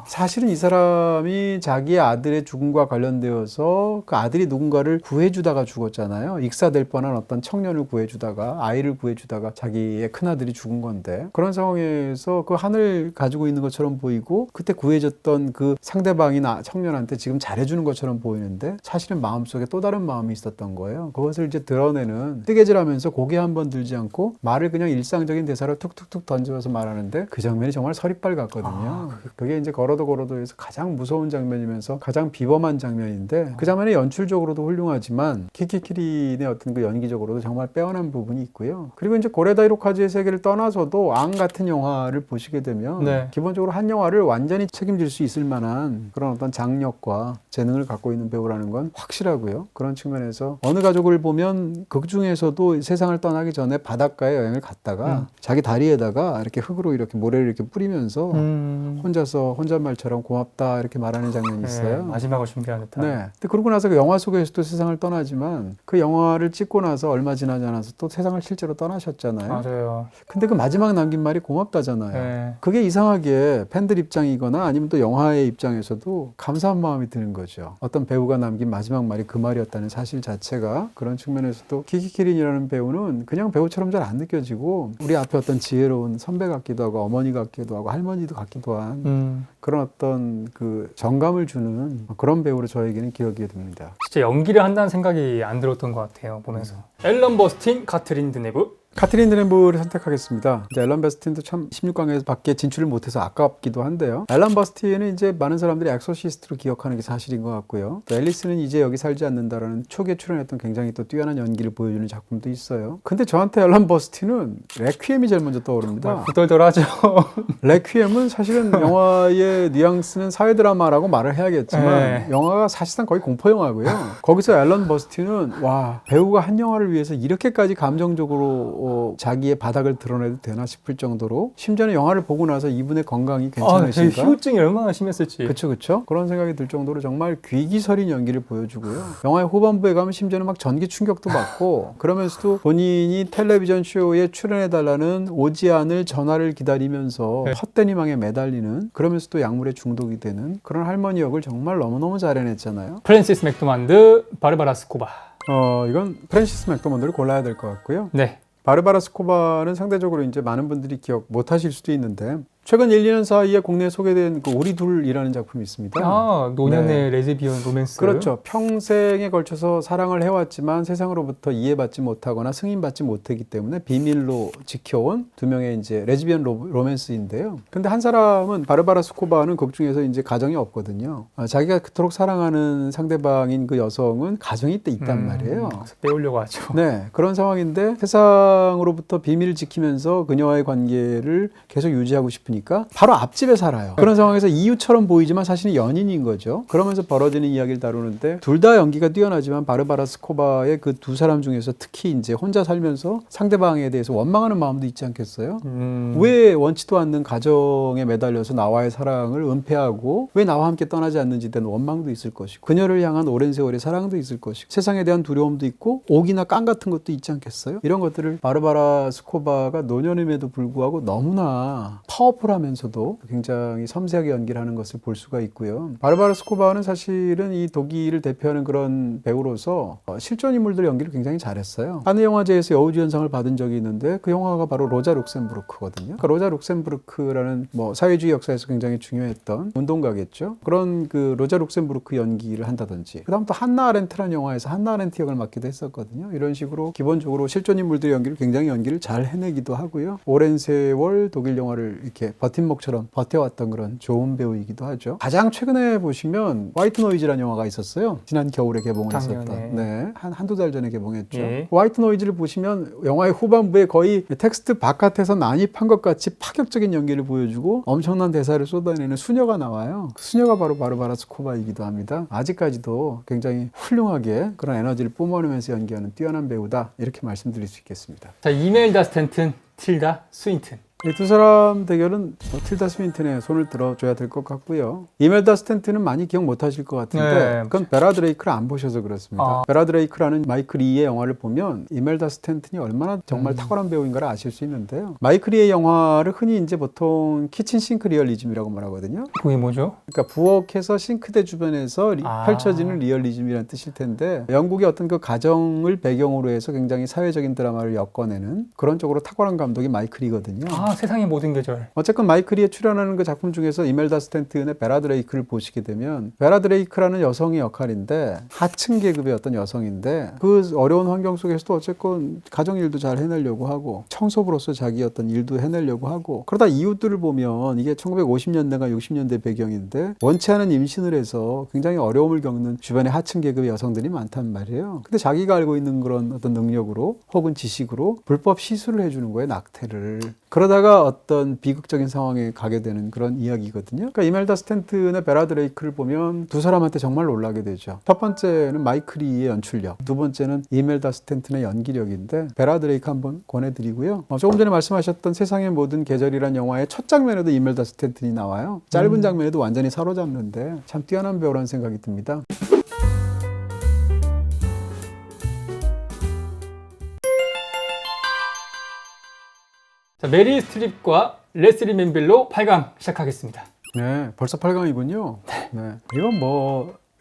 사실은 이 사람이 자기의 아들의 죽음과 관련되어서 그 아들이 누군가를 구해주다가 죽었잖아요. 익사될 뻔한 어떤 청년을 구해주다가 아이를 구해주다가 자기의 큰아들이 죽은 건데 그런 상황에서 그 한을 가지고 있는 것처럼 보이고 그때 구해줬던 그 상대방이나 청년한테 지금 잘해주는 것처럼 보이는데 사실은 마음속에 또 다른 마음이 있었던 거예요. 그것을 이제 드러내는 뜨개질하면서 고개 한번 들지 않고 말을 그냥 일상적인 대사로 툭툭툭 던져서 말하는데 그 장면이 정말 서리빨 같거든요. 그게 이제 걸어도에서 가장 무서운 장면이면서 가장 비범한 장면인데 그 장면이 연출적으로도 훌륭하지만 키키키린의 어떤 그 연기적으로도 정말 빼어난 부분이 있고요. 그리고 이제 고레다 히로카즈의 세계를 떠나서도 앙 같은 영화를 보시게 되면 네. 기본적으로 한 영화를 완전히 책임질 수 있을 만한 그런 어떤 장력과 재능을 갖고 있는 배우라는 건 확실하고요. 그런 측면에서 어느 가족을 보면 극 중에서도 세상을 떠나기 전에 바닷가에 여행을 갔다가 자기 다리에다가 이렇게 흙으로 이렇게 모래를 이렇게 뿌리면서 혼자서 혼잣말처럼 고맙다 이렇게 말하는 장면이 있어요. 네, 마지막을 준비하는 듯한. 네. 근데 그러고 나서 그 영화 속에서도 세상을 떠나지만 그 영화를 찍고 나서 얼마 지나지 않아서 또 세상을 실제로 떠나셨잖아요. 맞아요. 근데 그 마지막 남긴 말이 고맙다잖아요. 네. 그게 이상하게 팬들 입장이거나 아니면 또 영화의 입장에서도 감사한 마음이 드는 거죠. 어떤 배우가 남긴 마지막 말이 그 말이었다는 사실 자체가 그런 측면에서도 키키키린이라는 배우는 그냥 배우처럼 잘 안 느껴지고 우리 앞에 어떤 지혜로운 선배 같기도 하고 어머니 같기도 하고 할머니도 같기도 한 그런 어떤 그 정감을 주는 그런 배우로 저에게는 기억이 됩니다. 진짜 연기를 한다는 생각이 안 들었던 것 같아요, 보면서. 앨런 버스틴, 카트린 드네브. 카트린 드넨브를 선택하겠습니다. 이제 앨런 버스틴도 참 16강에서 밖에 진출을 못해서 아깝기도 한데요. 앨런 버스틴은 이제 많은 사람들이 엑소시스트로 기억하는 게 사실인 것 같고요. 또 앨리스는 이제 여기 살지 않는다라는 초기에 출연했던 굉장히 또 뛰어난 연기를 보여주는 작품도 있어요. 근데 저한테 앨런 버스틴은 레퀴엠이 제일 먼저 떠오릅니다. 후덜덜하죠. 레퀴엠은 사실은 영화의 뉘앙스는 사회 드라마라고 말을 해야겠지만 네. 영화가 사실상 거의 공포 영화고요. 거기서 앨런 버스틴은 와, 배우가 한 영화를 위해서 이렇게까지 감정적으로 자기의 바닥을 드러내도 되나 싶을 정도로, 심지어는 영화를 보고 나서 이분의 건강이 괜찮으신가? 후유증이 얼마나 심했을지. 그쵸. 그런 생각이 들 정도로 정말 귀기서린 연기를 보여주고요. 영화의 후반부에 가면 심지어는 막 전기 충격도 받고, 그러면서도 본인이 텔레비전 쇼에 출연해달라는 오지 않을 전화를 기다리면서 헛된 희망에 매달리는, 그러면서도 약물에 중독이 되는 그런 할머니 역을 정말 너무너무 잘 해냈잖아요. 프랜시스 맥도만드, 바르바라 스코바. 이건 프랜시스 맥도먼드를 골라야 될 것 같고요. 네. 바르바라 스코바는 상대적으로 이제 많은 분들이 기억 못 하실 수도 있는데, 최근 1, 2년 사이에 국내에 소개된 그 우리 둘이라는 작품이 있습니다. 노년의 레즈비언 로맨스. 그렇죠. 평생에 걸쳐서 사랑을 해왔지만 세상으로부터 이해받지 못하거나 승인받지 못했기 때문에 비밀로 지켜온 두 명의 이제 레즈비언 로맨스인데요. 근데 한 사람은, 바르바라 스코바는 극 중에서 이제 가정이 없거든요. 자기가 그토록 사랑하는 상대방인 그 여성은 가정이 있단 말이에요. 빼오려고 하죠. 네, 그런 상황인데 세상으로부터 비밀을 지키면서 그녀와의 관계를 계속 유지하고 싶으니까 바로 앞집에 살아요. 그런 상황에서 이웃처럼 보이지만 사실은 연인인 거죠. 그러면서 벌어지는 이야기를 다루는데, 둘 다 연기가 뛰어나지만 바르바라 스코바의 그 두 사람 중에서 특히 이제 혼자 살면서 상대방에 대해서 원망하는 마음도 있지 않겠어요? 왜 원치도 않는 가정에 매달려서 나와의 사랑을 은폐하고 왜 나와 함께 떠나지 않는지 대한 원망도 있을 것이고, 그녀를 향한 오랜 세월의 사랑도 있을 것이고, 세상에 대한 두려움도 있고 옥이나 깡 같은 것도 있지 않겠어요? 이런 것들을 바르바라 스코바가 노년임에도 불구하고 너무나 파워풀하면서도 굉장히 섬세하게 연기를 하는 것을 볼 수가 있고요. 바르바라 스코바는 사실은 이 독일을 대표하는 그런 배우로서 실존 인물들 연기를 굉장히 잘했어요. 카네 영화제에서 여우주연상을 받은 적이 있는데 그 영화가 바로 로자 룩셈부르크거든요. 그러니까 로자 룩셈부르크라는 사회주의 역사에서 굉장히 중요했던 운동가겠죠. 그런 그 로자 룩셈부르크 연기를 한다든지, 그다음 또 한나 아렌트라는 영화에서 한나 아렌트 역을 맡기도 했었거든요. 이런 식으로 기본적으로 실존 인물들의 연기를 굉장히 연기를 잘 해내기도 하고요. 오랜 세월 독일 영화를 이렇게 버팀목처럼 버텨왔던 그런 좋은 배우이기도 하죠. 가장 최근에 보시면 화이트 노이즈라는 영화가 있었어요. 지난 겨울에 개봉을 했었던. 네, 한두 달 전에 개봉했죠. 예. 화이트 노이즈를 보시면 영화의 후반부에 거의 텍스트 바깥에서 난입한 것 같이 파격적인 연기를 보여주고 엄청난 대사를 쏟아내는 수녀가 나와요. 그 수녀가 바로 바르바라 스코바이기도 합니다. 아직까지도 굉장히 훌륭하게 그런 에너지를 뿜어내면서 연기하는 뛰어난 배우다, 이렇게 말씀드릴 수 있겠습니다. 자, 이멜다 스탠튼, 틸다 스윈튼. 이 두 사람 대결은 틸다 스윈튼의 손을 들어줘야 될 것 같고요. 이멜다 스탠튼은 많이 기억 못 하실 것 같은데, 네. 그건 베라 드레이크를 안 보셔서 그렇습니다. 베라 드레이크라는 마이클 이의 영화를 보면 이멜다 스탠튼이 얼마나 정말 탁월한 배우인가를 아실 수 있는데요. 마이클 이의 영화를 흔히 이제 보통 키친 싱크 리얼리즘이라고 말하거든요. 그게 뭐죠? 그러니까 부엌에서 싱크대 주변에서 펼쳐지는 리얼리즘이라는 뜻일 텐데, 영국의 어떤 그 가정을 배경으로 해서 굉장히 사회적인 드라마를 엮어내는 그런 쪽으로 탁월한 감독이 마이클이거든요. 세상의 모든 계절. 어쨌건 마이클이 출연하는 그 작품 중에서 이멜다 스탠튼의 베라 드레이크를 보시게 되면, 베라 드레이크라는 여성의 역할인데 하층 계급의 어떤 여성인데, 그 어려운 환경 속에서도 어쨌건 가정일도 잘 해내려고 하고 청소부로서 자기 어떤 일도 해내려고 하고, 그러다 이웃들을 보면 이게 1950년대가 60년대 배경인데 원치 않은 임신을 해서 굉장히 어려움을 겪는 주변의 하층 계급의 여성들이 많단 말이에요. 근데 자기가 알고 있는 그런 어떤 능력으로 혹은 지식으로 불법 시술을 해주는 거예요, 낙태를. 그러다가 어떤 비극적인 상황에 가게 되는 그런 이야기거든요. 그러니까 이멜다 스탠튼의 베라 드레이크를 보면 두 사람한테 정말 놀라게 되죠. 첫 번째는 마이클 이의 연출력, 두 번째는 이멜다 스탠튼의 연기력인데, 베라 드레이크 한번 권해드리고요. 조금 전에 말씀하셨던 세상의 모든 계절이란 영화의 첫 장면에도 이멜다 스탠튼이 나와요. 짧은 장면에도 완전히 사로잡는데 참 뛰어난 배우라는 생각이 듭니다. 자, 메리 스트립과 레슬리 맨빌로 8강 시작하겠습니다. 네, 벌써 8강이군요. 네. 이건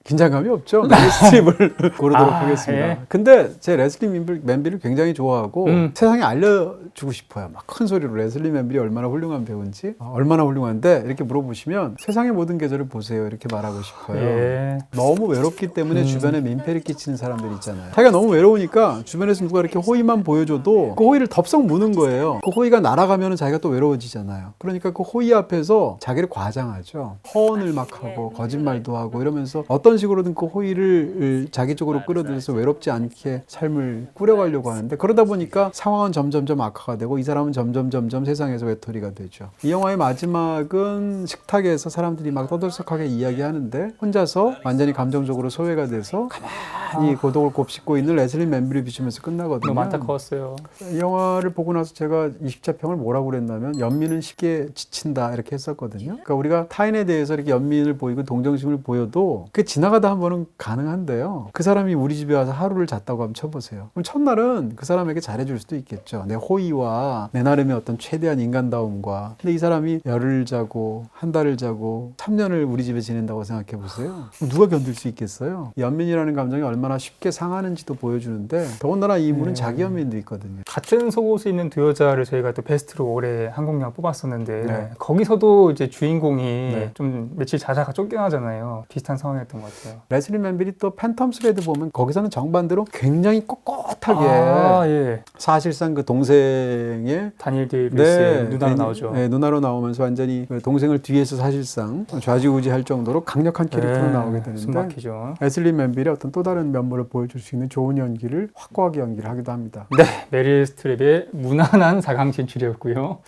긴장감이 없죠. 메릴 스트립을 고르도록 하겠습니다. 예. 근데 제 레슬리 맨빌을 굉장히 좋아하고 세상에 알려주고 싶어요. 막 큰 소리로 레슬리 맨빌이 얼마나 훌륭한 배우인지, 얼마나 훌륭한데 이렇게 물어보시면 세상의 모든 계절을 보세요 이렇게 말하고 싶어요. 예. 너무 외롭기 때문에 주변에 민폐를 끼치는 사람들 있잖아요. 자기가 너무 외로우니까 주변에서 누가 이렇게 호의만 보여줘도 그 호의를 덥석 무는 거예요. 그 호의가 날아가면 자기가 또 외로워지잖아요. 그러니까 그 호의 앞에서 자기를 과장하죠. 허언을 막 하고 거짓말도 하고 이러면서 어떤 식으로든 그 호의를 자기 쪽으로 끌어들여서 외롭지 않게 삶을 꾸려가려고 하는데, 그러다 보니까 상황은 점점점 악화가 되고 이 사람은 점점 세상에서 외톨이가 되죠. 이 영화의 마지막은 식탁에서 사람들이 막 떠들썩하게 이야기하는데 혼자서 완전히 감정적으로 소외가 돼서 가만히 고독을 곱씹고 있는 레슬리 맨빌을 비추면서 끝나거든요. 너무 안타까웠어요. 이 영화를 보고 나서 제가 20자 평을 뭐라고 그랬냐면 연민은 쉽게 지친다 이렇게 했었거든요. 그러니까 우리가 타인에 대해서 이렇게 연민을 보이고 동정심을 보여도 그게 지나가다 한 번은 가능한데요. 그 사람이 우리 집에 와서 하루를 잤다고 한번 쳐보세요. 그럼 첫날은 그 사람에게 잘해줄 수도 있겠죠. 내 호의와 내 나름의 어떤 최대한 인간다움과. 근데 이 사람이 열흘 자고 한 달을 자고 3년을 우리 집에 지낸다고 생각해 보세요. 누가 견딜 수 있겠어요? 연민이라는 감정이 얼마나 쉽게 상하는지도 보여주는데, 더군다나 이 인물은 자기 연민도 있거든요. 같은 속옷을 입는 두 여자를 저희가 또 베스트로 올해 한국 영화 뽑았었는데 네. 거기서도 이제 주인공이 네. 좀 며칠 자다가 쫓겨나잖아요. 비슷한 상황이었던 것 같아요. 레슬리 맨빌이 또 팬텀 스레드 보면 거기서는 정반대로 굉장히 꼿꼿하게 예. 사실상 그 동생의 다니엘 데이비스의 누나로 네, 나오죠. 네, 누나로 나오면서 완전히 그 동생을 뒤에서 사실상 좌지우지할 정도로 강력한 캐릭터로 나오게 숨 되는데, 막히죠. 레슬리 맨빌의 어떤 또 다른 면모를 보여줄 수 있는 좋은 연기를 확고하게 연기를 하기도 합니다. 네, 메릴 스트립의 무난한 4강 진출이었고요.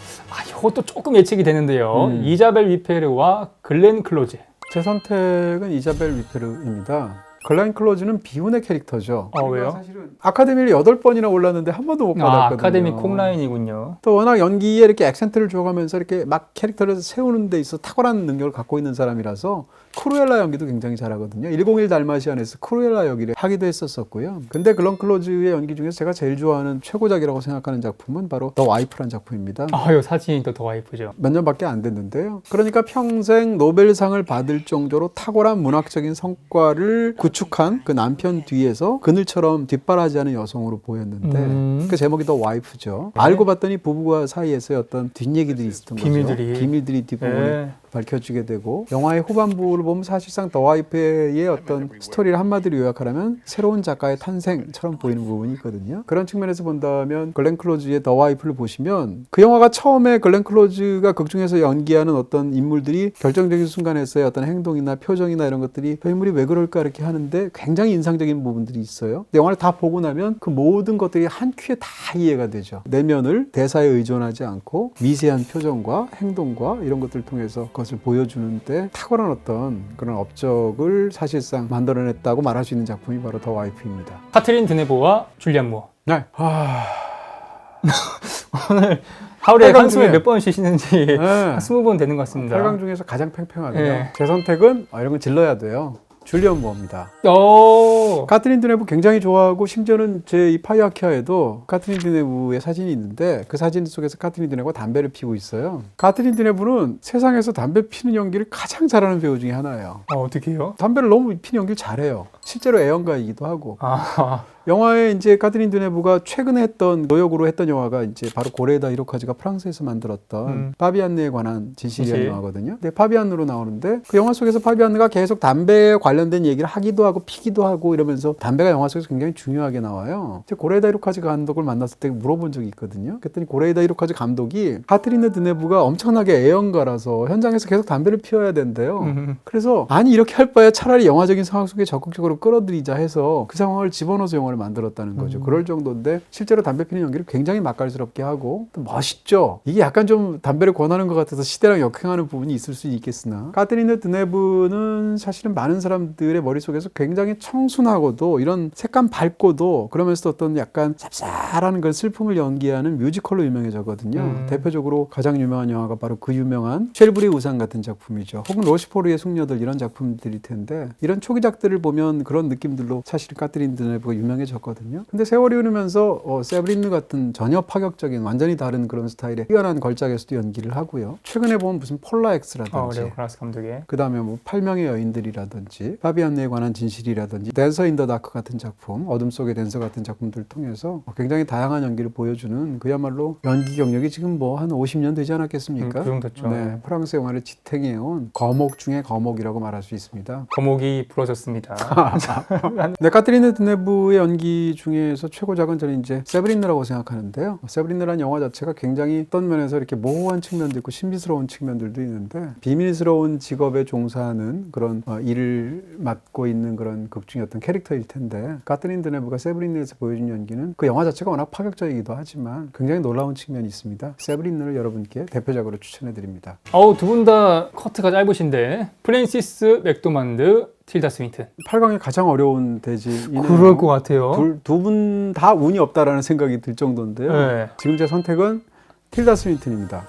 이것도 조금 예측이 되는데요. 이자벨 위페르와 글렌 클로즈. 제 선택은 이자벨 위페르입니다. 글렌 클로즈는 비운의 캐릭터죠. 왜요? 사실은 아카데미를 8번이나 올랐는데 한 번도 못 받았거든요. 아카데미 콩라인이군요. 또 워낙 연기에 이렇게 액센트를 줘가면서 이렇게 막 캐릭터를 세우는 데 있어 탁월한 능력을 갖고 있는 사람이라서 크루엘라 연기도 굉장히 잘하거든요. 101 달마시안에서 크루엘라 연기를 하기도 했었고요. 근데 글렌 클로즈의 연기 중에서 제가 제일 좋아하는 최고작이라고 생각하는 작품은 바로 더 와이프란 작품입니다. 이 사진이 또 더 예쁘죠. 몇 년밖에 안 됐는데요. 그러니까 평생 노벨상을 받을 정도로 탁월한 문학적인 성과를 구축한 그 남편 뒤에서 그늘처럼 뒷바라지하는 여성으로 보였는데 그 제목이 더 와이프죠. 네. 알고 봤더니 부부와 사이에서의 어떤 뒷얘기들이 있었던 비밀들이. 뒷부분에 네. 밝혀지게 되고, 영화의 후반부를 보면 사실상 더 와이프의 어떤 스토리를 한마디로 요약하려면 새로운 작가의 탄생처럼 보이는 부분이 있거든요. 그런 측면에서 본다면 글렌 클로즈의 더 와이프를 보시면 그 영화가 처음에 글렌 클로즈가 극중에서 연기하는 어떤 인물들이 결정적인 순간에서의 어떤 행동이나 표정이나 이런 것들이 저 인물이 왜 그럴까 이렇게 하는데 굉장히 인상적인 부분들이 있어요. 근데 영화를 다 보고 나면 그 모든 것들이 한 큐에 다 이해가 되죠. 내면을 대사에 의존하지 않고 미세한 표정과 행동과 이런 것들을 통해서 것을 보여주는데 탁월한 어떤 그런 업적을 사실상 만들어냈다고 말할 수 있는 작품이 바로 더 와이프입니다. 카트린 드네보와 줄리안 무어. 네. 오늘 하루에 8강 한숨을 중에- 몇 번 쉬시는지 네. 한 20번 되는 것 같습니다. 8강 중에서 가장 팽팽하고요. 네. 제 선택은 이런 건 질러야 돼요. 줄리안 무어입니다. 오. 카트린 드네브 굉장히 좋아하고, 심지어는 제 이 파이아키아에도 카트린 드네브의 사진이 있는데 그 사진 속에서 카트린 드네브가 담배를 피우고 있어요. 카트린 드네브는 세상에서 담배 피는 연기를 가장 잘하는 배우 중에 하나예요. 어떻게 해요? 담배를 너무 피는 연기를 잘해요. 실제로 애연가이기도 하고. 아, 영화에 이제 카트린 드네브가 최근에 했던 노역으로 했던 영화가 이제 바로 고레다 히로카즈가 프랑스에서 만들었던 파비안느에 관한 진실이라는 진실. 영화거든요. 근데 파비안느로 나오는데 그 영화 속에서 파비안느가 계속 담배에 관련된 얘기를 하기도 하고 피기도 하고 이러면서 담배가 영화 속에서 굉장히 중요하게 나와요. 제가 고레다 히로카즈 감독을 만났을 때 물어본 적이 있거든요. 그랬더니 고레다 히로카즈 감독이 카트린 드네브가 엄청나게 애연가라서 현장에서 계속 담배를 피워야 된대요. 그래서 아니 이렇게 할 바에 차라리 영화적인 상황 속에 적극적으로 끌어들이자 해서 그 상황을 집어넣어서 영화를 만들었다는 거죠. 그럴 정도인데 실제로 담배 피는 연기를 굉장히 맛깔스럽게 하고 또 멋있죠. 이게 약간 좀 담배를 권하는 것 같아서 시대랑 역행하는 부분이 있을 수 있겠으나, 카트린 드네브는 사실은 많은 사람들의 머릿속에서 굉장히 청순하고도 이런 색감 밝고도 그러면서 어떤 약간 쌉쌀한 그 슬픔을 연기하는 뮤지컬로 유명해졌거든요. 대표적으로 가장 유명한 영화가 바로 그 유명한 쉘브리의 우산 같은 작품이죠. 혹은 로시포르의 숙녀들, 이런 작품들일 텐데, 이런 초기작들을 보면 그런 느낌들로 사실 카트린 드네브가 유명해 유명해졌거든요. 근데 세월이 흐르면서 세브린느 같은 전혀 파격적인 완전히 다른 그런 스타일의 뛰어난 걸작에서도 연기를 하고요. 최근에 보면 무슨 폴라 X라든지 레오 카라스 감독의 그 다음에 뭐 8명의 여인들이라든지 파비안느에 관한 진실이라든지 댄서 인 더 다크 같은 작품, 어둠 속의 댄서 같은 작품들을 통해서 굉장히 다양한 연기를 보여주는 그야말로 연기 경력이 지금 뭐 한 50년 되지 않았겠습니까? 그 정도죠. 네, 프랑스 영화를 지탱해온 거목 중에 거목이라고 말할 수 있습니다. 거목이 부러졌습니다. 네, 카트리네 드네브의 연기 중에서 최고작은 저는 이제 세브린느라고 생각하는데요. 세브린느라는 영화 자체가 굉장히 어떤 면에서 이렇게 모호한 측면도 있고 신비스러운 측면들도 있는데 비밀스러운 직업에 종사하는 그런 일을 맡고 있는 그런 극 중에 어떤 캐릭터일 텐데 카트린 드네브가 세브린느에서 보여준 연기는 그 영화 자체가 워낙 파격적이기도 하지만 굉장히 놀라운 측면이 있습니다. 세브린느를 여러분께 대표작으로 추천해드립니다. 두 분 다 커트가 짧으신데 프랜시스 맥도만드, 틸다 스윈튼. 8강이 가장 어려운 대지이네요. 그럴 것 같아요. 두 분 다 운이 없다라는 생각이 들 정도인데요. 네. 지금 제 선택은 틸다 스윈튼입니다.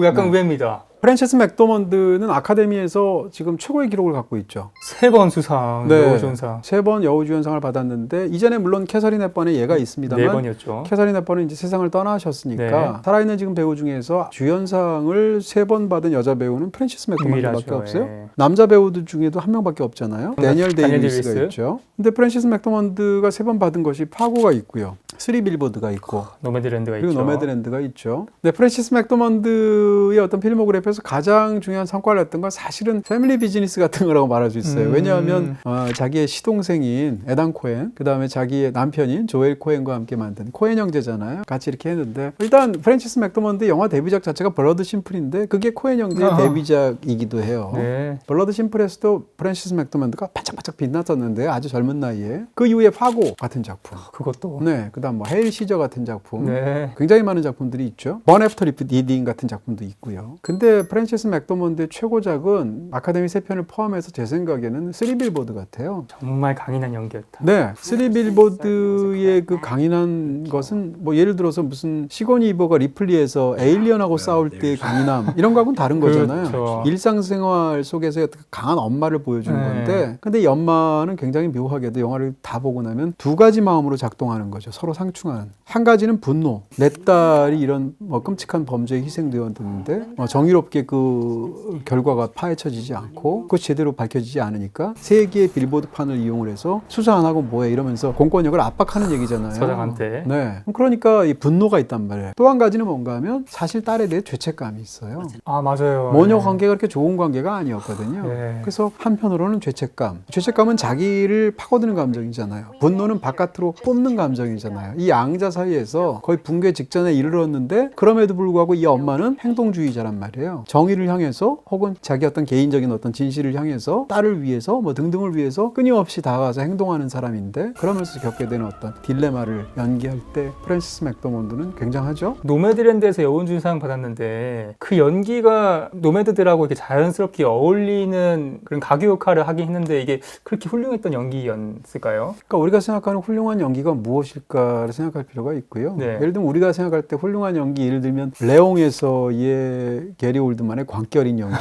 약간 의외입니다. 프랜시스 맥도먼드는 아카데미에서 지금 최고의 기록을 갖고 있죠. 3번 수상, 여우조연상. 3번 여우주연상을 받았는데 이전에 물론 캐서린 헵번의 예가 있습니다만 4번이었죠. 캐서린 헵번은 이제 세상을 떠나셨으니까 네. 살아있는 지금 배우 중에서 주연상을 3번 받은 여자 배우는 프랜시스 맥도먼드밖에 유일하죠. 없어요. 예. 남자 배우들 중에도 한 명밖에 없잖아요. 데니얼 데이비스가 데이비스. 있죠. 근데 프랜시스 맥도먼드가 3번 받은 것이 파고가 있고요. 3빌보드가 있고 노매드랜드가 그리고 있죠. 노매드랜드가 있죠. 네, 프랜시스 맥도먼드의 어떤 필모그래피에서 가장 중요한 성과를 냈던 건 사실은 패밀리 비즈니스 같은 거라고 말할 수 있어요. 왜냐하면 자기의 시동생인 에단 코엔, 그 다음에 자기의 남편인 조엘 코엔과 함께 만든 코엔 형제잖아요. 같이 이렇게 했는데 일단 프랜시스 맥도먼드 영화 데뷔작 자체가 블러드 심플인데 그게 코엔 형제의 데뷔작이기도 해요. 네. 블러드 심플에서도 프랜시스 맥도먼드가 반짝반짝 빛났었는데 아주 젊은 나이에 그 이후에 파고 같은 작품, 그것도. 네, 그다음 뭐 헤일 시저 같은 작품, 네. 굉장히 많은 작품들이 있죠. 번 애프터 리딩 같은 작품도 있고요. 근데 프랜시스 맥도먼드의 최고작은 아카데미 3편을 포함해서 제 생각에는 3빌보드 같아요. 정말 강인한 연기였다. 네, 3빌보드의 그 강인한 것은 뭐 예를 들어서 무슨 시고니 이버가 리플리에서 에일리언하고 싸울 때의 강인함 이런 거하고는 다른 거잖아요. 그렇죠. 일상생활 속에서의 강한 엄마를 보여주는 네. 건데 근데 이 엄마는 굉장히 묘하게도 영화를 다 보고 나면 두 가지 마음으로 작동하는 거죠. 서로 상충하는. 한 가지는 분노. 내 딸이 이런 뭐 끔찍한 범죄에 희생되었는데 정의롭게 그 결과가 파헤쳐지지 않고 그것이 제대로 밝혀지지 않으니까 세 개의 빌보드판을 이용을 해서 수사 안 하고 뭐해 이러면서 공권력을 압박하는 얘기잖아요. 서장한테. 네. 그러니까 이 분노가 있단 말이에요. 또 한 가지는 뭔가 하면 사실 딸에 대해 죄책감이 있어요. 맞아요. 모녀 네. 관계가 그렇게 좋은 관계가 아니었거든요. 네. 그래서 한편으로는 죄책감. 죄책감은 자기를 파고드는 감정이잖아요. 분노는 바깥으로 뿜는 감정이잖아요. 이 양자 사이에서 거의 붕괴 직전에 이르렀는데 그럼에도 불구하고 이 엄마는 행동주의자란 말이에요. 정의를 향해서 혹은 자기 어떤 개인적인 어떤 진실을 향해서 딸을 위해서 뭐 등등을 위해서 끊임없이 다가가서 행동하는 사람인데 그러면서 겪게 되는 어떤 딜레마를 연기할 때 프랜시스 맥도먼드는 굉장하죠. 노매드랜드에서 여우주연상 받았는데 그 연기가 노매드들하고 이렇게 자연스럽게 어울리는 그런 가교 역할을 하긴 했는데 이게 그렇게 훌륭했던 연기였을까요? 그러니까 우리가 생각하는 훌륭한 연기가 무엇일까를 생각할 필요가 있고요. 네. 예를 들면 우리가 생각할 때 훌륭한 연기, 예를 들면 레옹에서의 게리 올드만의 광결인 연기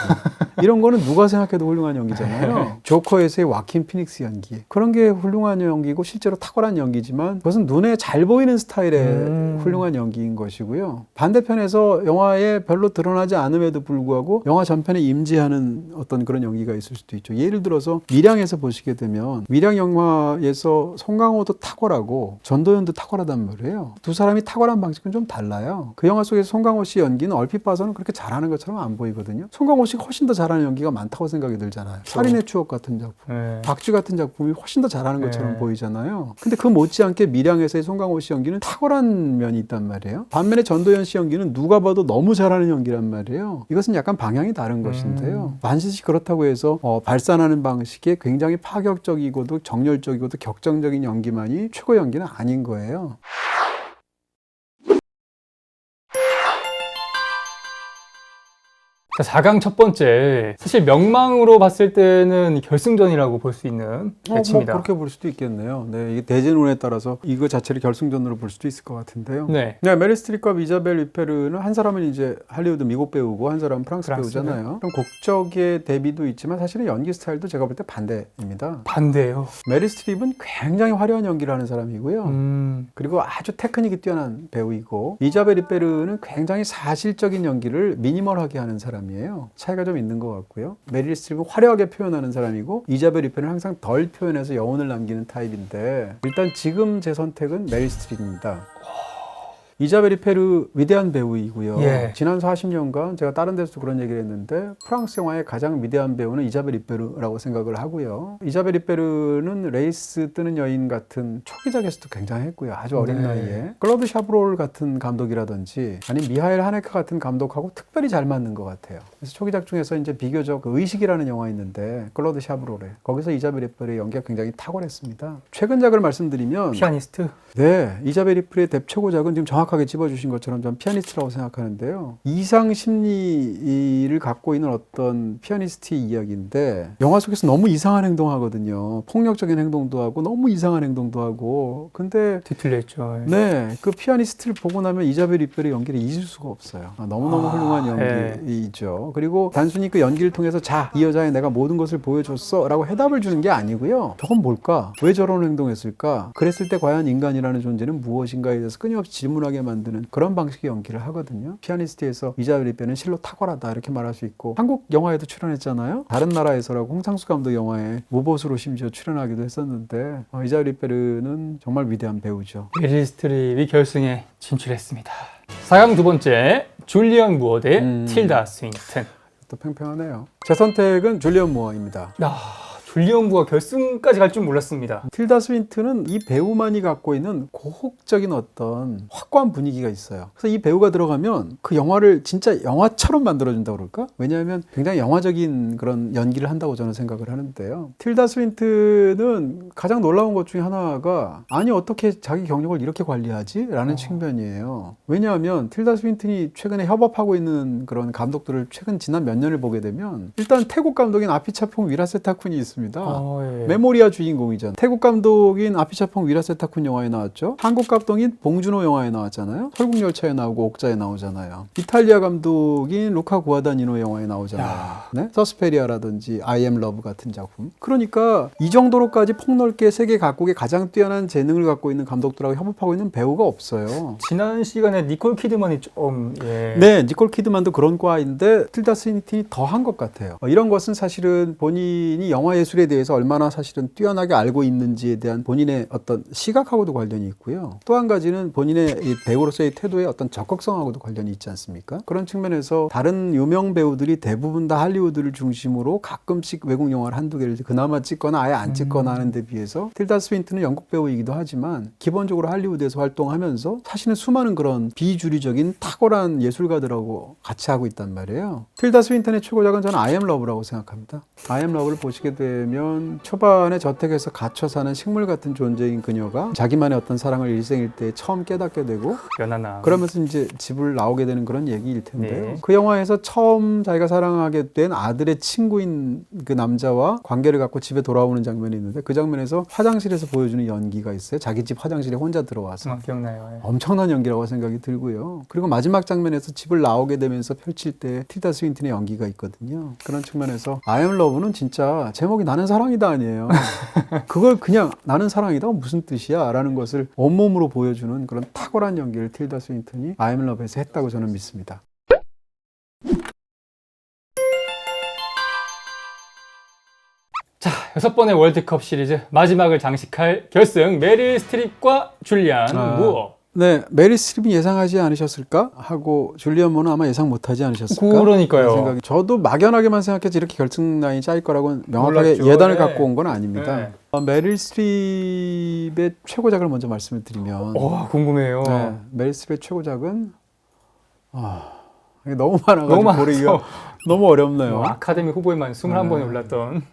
이런 거는 누가 생각해도 훌륭한 연기잖아요. 조커에서의 와킨 피닉스 연기 그런 게 훌륭한 연기고 실제로 탁월한 연기지만 그것은 눈에 잘 보이는 스타일의 훌륭한 연기인 것이고요. 반대편에서 영화에 별로 드러나지 않음에도 불구하고 영화 전편에 임재하는 어떤 그런 연기가 있을 수도 있죠. 예를 들어서 밀양에서 보시게 되면 밀양 영화에서 송강호도 탁월하고 전도연도 탁월하단 말이에요. 두 사람이 탁월한 방식은 좀 달라요. 그 영화 속에서 송강호 씨 연기는 얼핏 봐서는 그렇게 잘하는 것처럼 안 보이거든요. 송강호 씨가 훨씬 더 잘하는 연기가 많다고 생각이 들잖아요. 살인의 추억 같은 작품, 네. 박쥐 같은 작품이 훨씬 더 잘하는 것처럼 네. 보이잖아요. 근데 그 못지않게 밀양에서의 송강호 씨 연기는 탁월한 면이 있단 말이에요. 반면에 전도연 씨 연기는 누가 봐도 너무 잘하는 연기란 말이에요. 이것은 약간 방향이 다른 것인데요. 반드시 그렇다고 해서 발산하는 방식이 굉장히 파격적이고도 정열적이고도 격정적인 연기만이 최고 연기는 아닌 거예요. 자, 4강 첫 번째. 사실 명망으로 봤을 때는 결승전이라고 볼 수 있는 뭐 매치입니다. 그렇게 볼 수도 있겠네요. 네, 이게 대진운에 따라서 이거 자체를 결승전으로 볼 수도 있을 것 같은데요. 네. 네, 메릴 스트립과 이자벨 위페르는 한 사람은 이제 할리우드 미국 배우고 한 사람은 프랑스 프랑스 배우잖아요. 그럼 곡적의 대비도 있지만 사실은 연기 스타일도 제가 볼 때 반대입니다. 반대예요. 메릴 스트립은 굉장히 화려한 연기를 하는 사람이고요. 그리고 아주 테크닉이 뛰어난 배우이고 이자벨 위페르는 굉장히 사실적인 연기를 미니멀하게 하는 사람이에요. 차이가 좀 있는 것 같고요. 메릴 스트립은 화려하게 표현하는 사람이고 이자벨 위페르는 항상 덜 표현해서 여운을 남기는 타입인데 일단 지금 제 선택은 메릴 스트립입니다. 이자벨 위페르 위대한 배우이고요. 예. 지난 40년간 제가 다른 데서도 그런 얘기를 했는데 프랑스 영화의 가장 위대한 배우는 이자벨 위페르라고 생각을 하고요. 이자벨 위페르는 레이스 뜨는 여인 같은 초기작에서도 굉장했고요. 아주 어린 네. 나이에. 클로드 샤브롤 같은 감독이라든지 아니 미하일 하네케 같은 감독하고 특별히 잘 맞는 것 같아요. 그래서 초기작 중에서 이제 비교적 의식이라는 영화 있는데 클로드 샤브롤에 거기서 이자벨 위페르의 연기가 굉장히 탁월했습니다. 최근작을 말씀드리면 피아니스트. 네, 이자벨 위페르의 대표작은 지금 정확하게 찝어주신 것처럼 전 피아니스트라고 생각하는데요. 이상 심리를 갖고 있는 어떤 피아니스트의 이야기인데 영화 속에서 너무 이상한 행동하거든요. 폭력적인 행동도 하고 너무 이상한 행동도 하고. 근데 뒤틀려 있죠. 네, 그 피아니스트를 보고 나면 이자벨 위페르의 연기를 잊을 수가 없어요. 너무너무 훌륭한 예. 연기이죠. 그리고 단순히 그 연기를 통해서 자, 이 여자에 내가 모든 것을 보여줬어 라고 해답을 주는 게 아니고요. 저건 뭘까? 왜 저런 행동했을까? 그랬을 때 과연 인간이라는 존재는 무엇인가에 대해서 끊임없이 질문하게 만드는 그런 방식의 연기를 하거든요. 피아니스트에서 이자벨 위페르는 실로 탁월하다 이렇게 말할 수 있고 한국 영화에도 출연했잖아요. 다른 나라에서라고 홍상수 감독 영화에 무보수로 심지어 출연하기도 했었는데 이자벨 위페르는 정말 위대한 배우죠. 메릴 스트립이 결승에 진출했습니다. 4강 두 번째. 줄리언 무어 대 틸다 스윈튼. 또 팽팽하네요. 제 선택은 줄리언 무어입니다. 줄리언 무어 결승까지 갈 줄 몰랐습니다. 틸다 스윈튼은 이 배우만이 갖고 있는 고혹적인 어떤 확고한 분위기가 있어요. 그래서 이 배우가 들어가면 그 영화를 진짜 영화처럼 만들어준다고 그럴까? 왜냐하면 굉장히 영화적인 그런 연기를 한다고 저는 생각을 하는데요. 틸다 스윈튼은 가장 놀라운 것 중에 하나가 아니 어떻게 자기 경력을 이렇게 관리하지? 라는 측면이에요. 왜냐하면 틸다 스윈튼이 최근에 협업하고 있는 그런 감독들을 최근 지난 몇 년을 보게 되면 일단 태국 감독인 아피차퐁 위라세타쿤이 있습니다. 예. 메모리아 주인공이잖아요. 태국 감독인 아피차퐁 위라세타쿤 영화에 나왔죠. 한국 감독인 봉준호 영화에 나왔잖아요. 설국열차에 나오고 옥자에 나오잖아요. 이탈리아 감독인 루카 구아다니노 영화에 나오잖아요. 네? 서스페리아라든지 I am love 같은 작품. 그러니까 이 정도로까지 폭넓게 세계 각국의 가장 뛰어난 재능을 갖고 있는 감독들하고 협업하고 있는 배우가 없어요. 지난 시간에 니콜 키드만이 좀 네, 니콜 키드만도 그런 과인데 틸다 스윈튼이 더 한 것 같아요. 이런 것은 사실은 본인이 영화 예술에 대해서 얼마나 사실은 뛰어나게 알고 있는지에 대한 본인의 어떤 시각하고도 관련이 있고요. 또 한 가지는 본인의 이 배우로서의 태도의 어떤 적극성하고도 관련이 있지 않습니까? 그런 측면에서 다른 유명 배우들이 대부분 다 할리우드를 중심으로 가끔씩 외국 영화를 한두 개를 그나마 찍거나 아예 안 찍거나 하는 데 비해서 틸다 스윈튼은 영국 배우이기도 하지만 기본적으로 할리우드에서 활동하면서 사실은 수많은 그런 비주류적인 탁월한 예술가들하고 같이 하고 있단 말이에요. 틸다 스윈튼의 최고작은 저는 I am love라고 생각합니다. I am love를 보시게 되면 초반에 저택에서 갇혀 사는 식물 같은 존재인 그녀가 자기만의 어떤 사랑을 일생일대에 처음 깨닫게 되고 연하나. 그러면서 이제 집을 나오게 되는 그런 얘기일 텐데요. 네. 그 영화에서 처음 자기가 사랑하게 된 아들의 친구인 그 남자와 관계를 갖고 집에 돌아오는 장면이 있는데 그 장면에서 화장실에서 보여주는 연기가 있어요. 자기 집 화장실에 혼자 들어와서. 기억나요. 예. 엄청난 연기라고 생각이 들고요. 그리고 마지막 장면에서 집을 나오게 되면서 펼칠 때 틸다 스윈튼의 연기가 있거든요. 그런 측면에서 I am love는 진짜 제목이 나는 사랑이다 아니에요. 그걸 그냥 나는 사랑이다 무슨 뜻이야 라는 것을 온몸으로 보여주는 그런 탁월한 연기를 틸다 스윈튼이 I am love에서 했다고 저는 믿습니다. 자, 6번의 월드컵 시리즈 마지막을 장식할 결승 메릴 스트립과 줄리안 무어. 네, 메릴 스트립이 예상하지 않으셨을까 하고 줄리언 무어는 아마 예상 못하지 않으셨을까? 그러니까요. 생각이. 저도 막연하게만 생각했지 이렇게 결승 라인이 짜일 거라고는 명확하게 몰랐죠. 예단을 네. 갖고 온 건 아닙니다. 네. 메릴 스트립의 최고작을 먼저 말씀을 드리면 궁금해요. 네, 메릴 스트립의 최고작은 이게 너무 많아가지고 너무 많아서. 고르기가 너무 어렵네요. 아카데미 후보에만 21번에 올랐던.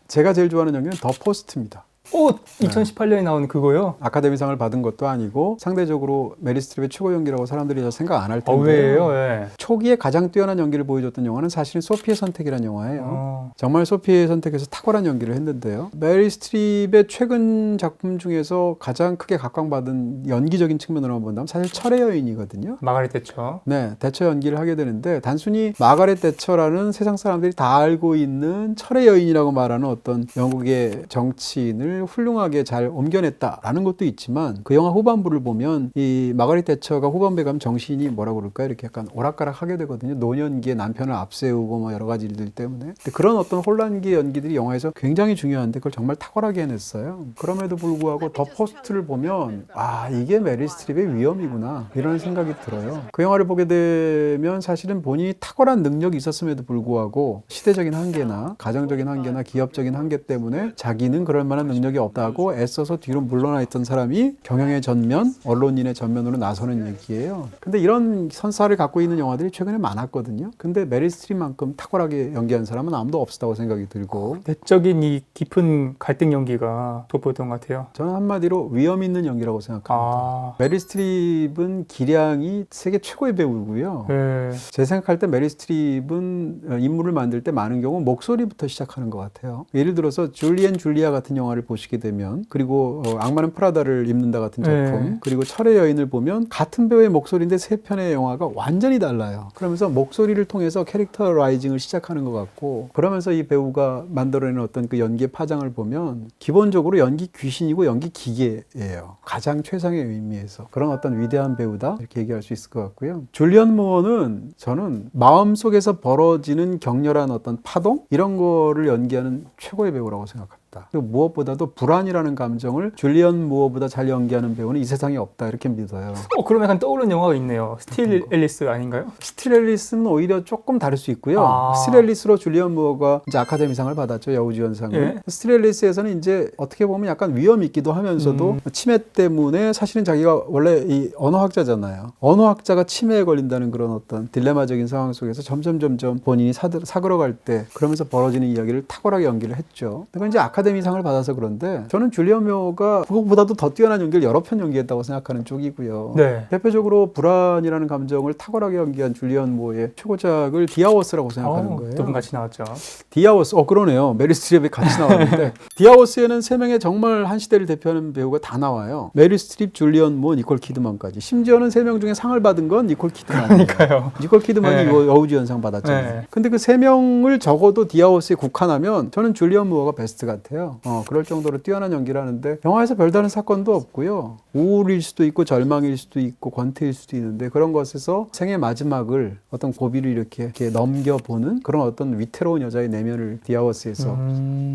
제가 제일 좋아하는 연기는 더 포스트입니다. 네. 2018년에 나온 그거요? 아카데미상을 받은 것도 아니고 상대적으로 메릴 스트립의 최고 연기라고 사람들이 잘 생각 안 할 텐데 왜요? 예. 초기에 가장 뛰어난 연기를 보여줬던 영화는 사실은 소피의 선택이라는 영화예요. 정말 소피의 선택에서 탁월한 연기를 했는데요. 메릴 스트립의 최근 작품 중에서 가장 크게 각광받은 연기적인 측면으로 본다면 사실 철의 여인이거든요. 마가렛 대처. 네, 대처 연기를 하게 되는데 단순히 마가렛 대처라는 세상 사람들이 다 알고 있는 철의 여인이라고 말하는 어떤 영국의 정치인을 훌륭하게 잘 옮겨냈다라는 것도 있지만 그 영화 후반부를 보면 이 마가렛 대처가 후반부에 가면 정신이 뭐라고 그럴까 이렇게 약간 오락가락하게 되거든요. 노년기에 남편을 앞세우고 뭐 여러 가지 일들 때문에. 근데 그런 어떤 혼란기 연기들이 영화에서 굉장히 중요한데 그걸 정말 탁월하게 해냈어요. 그럼에도 불구하고 더 포스트를 보면 아 이게 메릴 스트립의 위험이구나 이런 생각이 들어요. 그 영화를 보게 되면 사실은 본인이 탁월한 능력이 있었음에도 불구하고 시대적인 한계나 가정적인 한계나 기업적인 한계 때문에 자기는 그럴 만한 능력이 없다고 애써서 뒤로 물러나 있던 사람이 경영의 전면, 언론인의 전면으로 나서는 얘기예요. 근데 이런 선사를 갖고 있는 영화들이 최근에 많았거든요. 근데 메릴 스트립만큼 탁월하게 연기한 사람은 아무도 없었다고 생각이 들고 내적인 이 깊은 갈등 연기가 돋보였던 것 같아요. 저는 한마디로 위험 있는 연기라고 생각합니다. 메릴 스트립은 기량이 세계 최고의 배우고요. 네. 제 생각할 때 메릴 스트립은 인물을 만들 때 많은 경우 목소리부터 시작하는 것 같아요. 예를 들어서 줄리 앤 줄리아 같은 영화를 보시게 되면 그리고 악마는 프라다를 입는다 같은 작품 그리고 철의 여인을 보면 같은 배우의 목소리인데 세 편의 영화가 완전히 달라요. 그러면서 목소리를 통해서 캐릭터라이징을 시작하는 것 같고 그러면서 이 배우가 만들어내는 어떤 그 연기의 파장을 보면 기본적으로 연기 귀신이고 연기 기계예요. 가장 최상의 의미에서 그런 어떤 위대한 배우다 이렇게 얘기할 수 있을 것 같고요. 줄리언 무어는 저는 마음속에서 벌어지는 격렬한 어떤 파동 이런 거를 연기하는 최고의 배우라고 생각합니다. 그리고 무엇보다도 불안이라는 감정을 줄리언 무어보다 잘 연기하는 배우는 이 세상에 없다 이렇게 믿어요. 그럼 약간 떠오르는 영화가 있네요. 스틸 앨리스 아닌가요? 스틸 앨리스는 오히려 조금 다를 수 있고요. 스틸 앨리스로 줄리언 무어가 이제 아카데미상을 받았죠. 여우주연상을. 예. 스틸 앨리스에서는 이제 어떻게 보면 약간 위험이 있기도 하면서도 치매 때문에 사실은 자기가 원래 이 언어학자잖아요. 언어학자가 치매에 걸린다는 그런 어떤 딜레마적인 상황 속에서 점점 본인이 사그러갈 때 그러면서 벌어지는 이야기를 탁월하게 연기를 했죠. 그건 이제 아카데미상을 받아서 그런데 저는 줄리언 무어가 그것보다도 더 뛰어난 연기를 여러 편 연기했다고 생각하는 쪽이고요. 네. 대표적으로 불안이라는 감정을 탁월하게 연기한 줄리언 무어의 최고작을 디아워스라고 생각하는 거예요. 두 분 같이 나왔죠. 디아워스, 그러네요. 메릴 스트립이 같이 나왔는데 디아워스에는 세 명의 정말 한 시대를 대표하는 배우가 다 나와요. 메릴 스트립, 줄리언 무어, 니콜 키드만까지. 심지어는 세 명 중에 상을 받은 건 니콜 키드만이에요. 그러니까요. 니콜 키드만이 네. 이거 여우주연상 받았잖아요. 네. 근데 그 세 명을 적어도 디아워스에 국한하면 저는 줄리언 무어가 베스트 같아요. 그럴 정도로 뛰어난 연기를 하는데 영화에서 별다른 사건도 없고요. 우울일 수도 있고 절망일 수도 있고 권태일 수도 있는데 그런 것에서 생의 마지막을 어떤 고비를 이렇게 넘겨보는 그런 어떤 위태로운 여자의 내면을 디아워스에서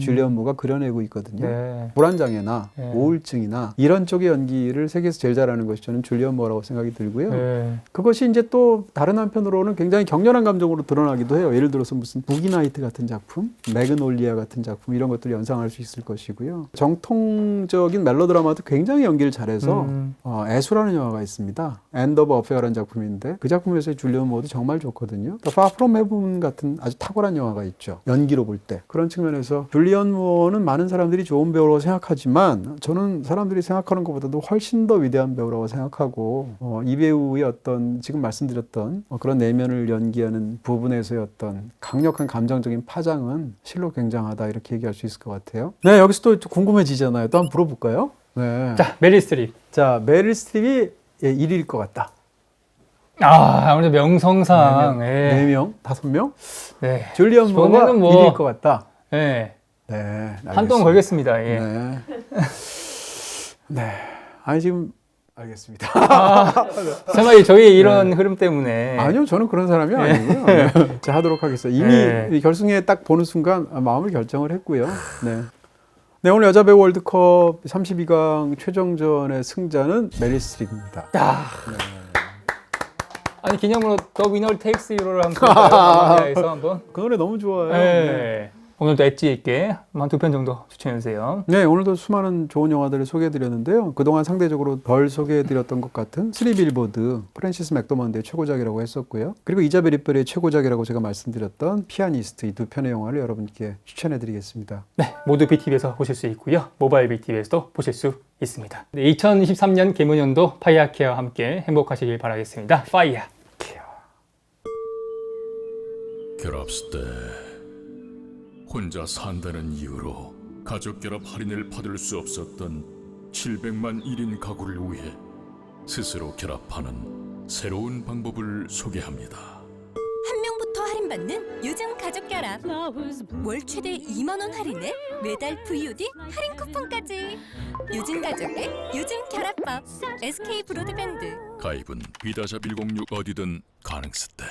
줄리언 무어가 그려내고 있거든요. 네. 불안장애나 네. 우울증이나 이런 쪽의 연기를 세계에서 제일 잘하는 것이 저는 줄리언 무어라고 생각이 들고요. 네. 그것이 이제 또 다른 한편으로는 굉장히 격렬한 감정으로 드러나기도 해요. 예를 들어서 무슨 부기나이트 같은 작품, 매그놀리아 같은 작품 이런 것들을 연상할 수 있을 것이고요. 정통적인 멜로드라마도 굉장히 연기를 잘해서 애수라는 영화가 있습니다. 엔드 오브 어페어라는 작품인데 그 작품에서의 줄리언 무어도 정말 좋거든요. Far From Heaven 같은 아주 탁월한 영화가 있죠. 연기로 볼 때. 그런 측면에서 줄리언 무어는 많은 사람들이 좋은 배우라고 생각하지만 저는 사람들이 생각하는 것보다도 훨씬 더 위대한 배우라고 생각하고 이 배우의 어떤 지금 말씀드렸던 그런 내면을 연기하는 부분에서의 어떤 강력한 감정적인 파장은 실로 굉장하다 이렇게 얘기할 수 있을 것 같아요. 네, 여기서 또 궁금해지잖아요. 또 한번 물어볼까요? 네. 자, 메릴 스트립. 자, 메릴 스트립이 1위일 것 같다. 아무래도 명성상. 4명? 5명? 네. 줄리언 무어가 저는 1위일 것 같다. 네. 네. 알겠습니다. 한동 걸겠습니다. 예. 네. 네. 아니 지금 알겠습니다. 설마 저희 이런 흐름 때문에. 아니요, 저는 그런 사람이 아니고요. 네. 자, 하도록 하겠습니다. 이미 이 결승에 딱 보는 순간 마음을 결정을 했고요. 네. 네, 오늘 여자 배우 월드컵 32강 최종전의 승자는 메릴 스트립입니다. 야. 아니 기념으로 The Winner Takes You를 한번 볼까요? 한번. 그 노래 너무 좋아요. 네. 오늘도 엣지 있게 한 2편 정도 추천해주세요. 네, 오늘도 수많은 좋은 영화들을 소개해드렸는데요. 그동안 상대적으로 덜 소개해드렸던 것 같은 3빌보드, 프랜시스 맥도먼드의 최고작이라고 했었고요. 그리고 이자벨 이별의 최고작이라고 제가 말씀드렸던 피아니스트, 이 2편의 영화를 여러분께 추천해드리겠습니다. 네, 모두 BTV에서 보실 수 있고요. 모바일 BTV에서도 보실 수 있습니다. 네, 2023년 개문연도 파이어케어와 함께 행복하시길 바라겠습니다. 파이어! 결합스 때 혼자 산다는 이유로 가족 결합 할인을 받을 수 없었던 700만 1인 가구를 위해 스스로 결합하는 새로운 방법을 소개합니다. 한 명부터 할인받는 요즘 가족 결합. 월 최대 2만 원 할인에 매달 VOD 할인 쿠폰까지. 요즘 가족의 요즘 결합법. SK 브로드밴드. 가입은 비다샵 106 어디든 가능스 때.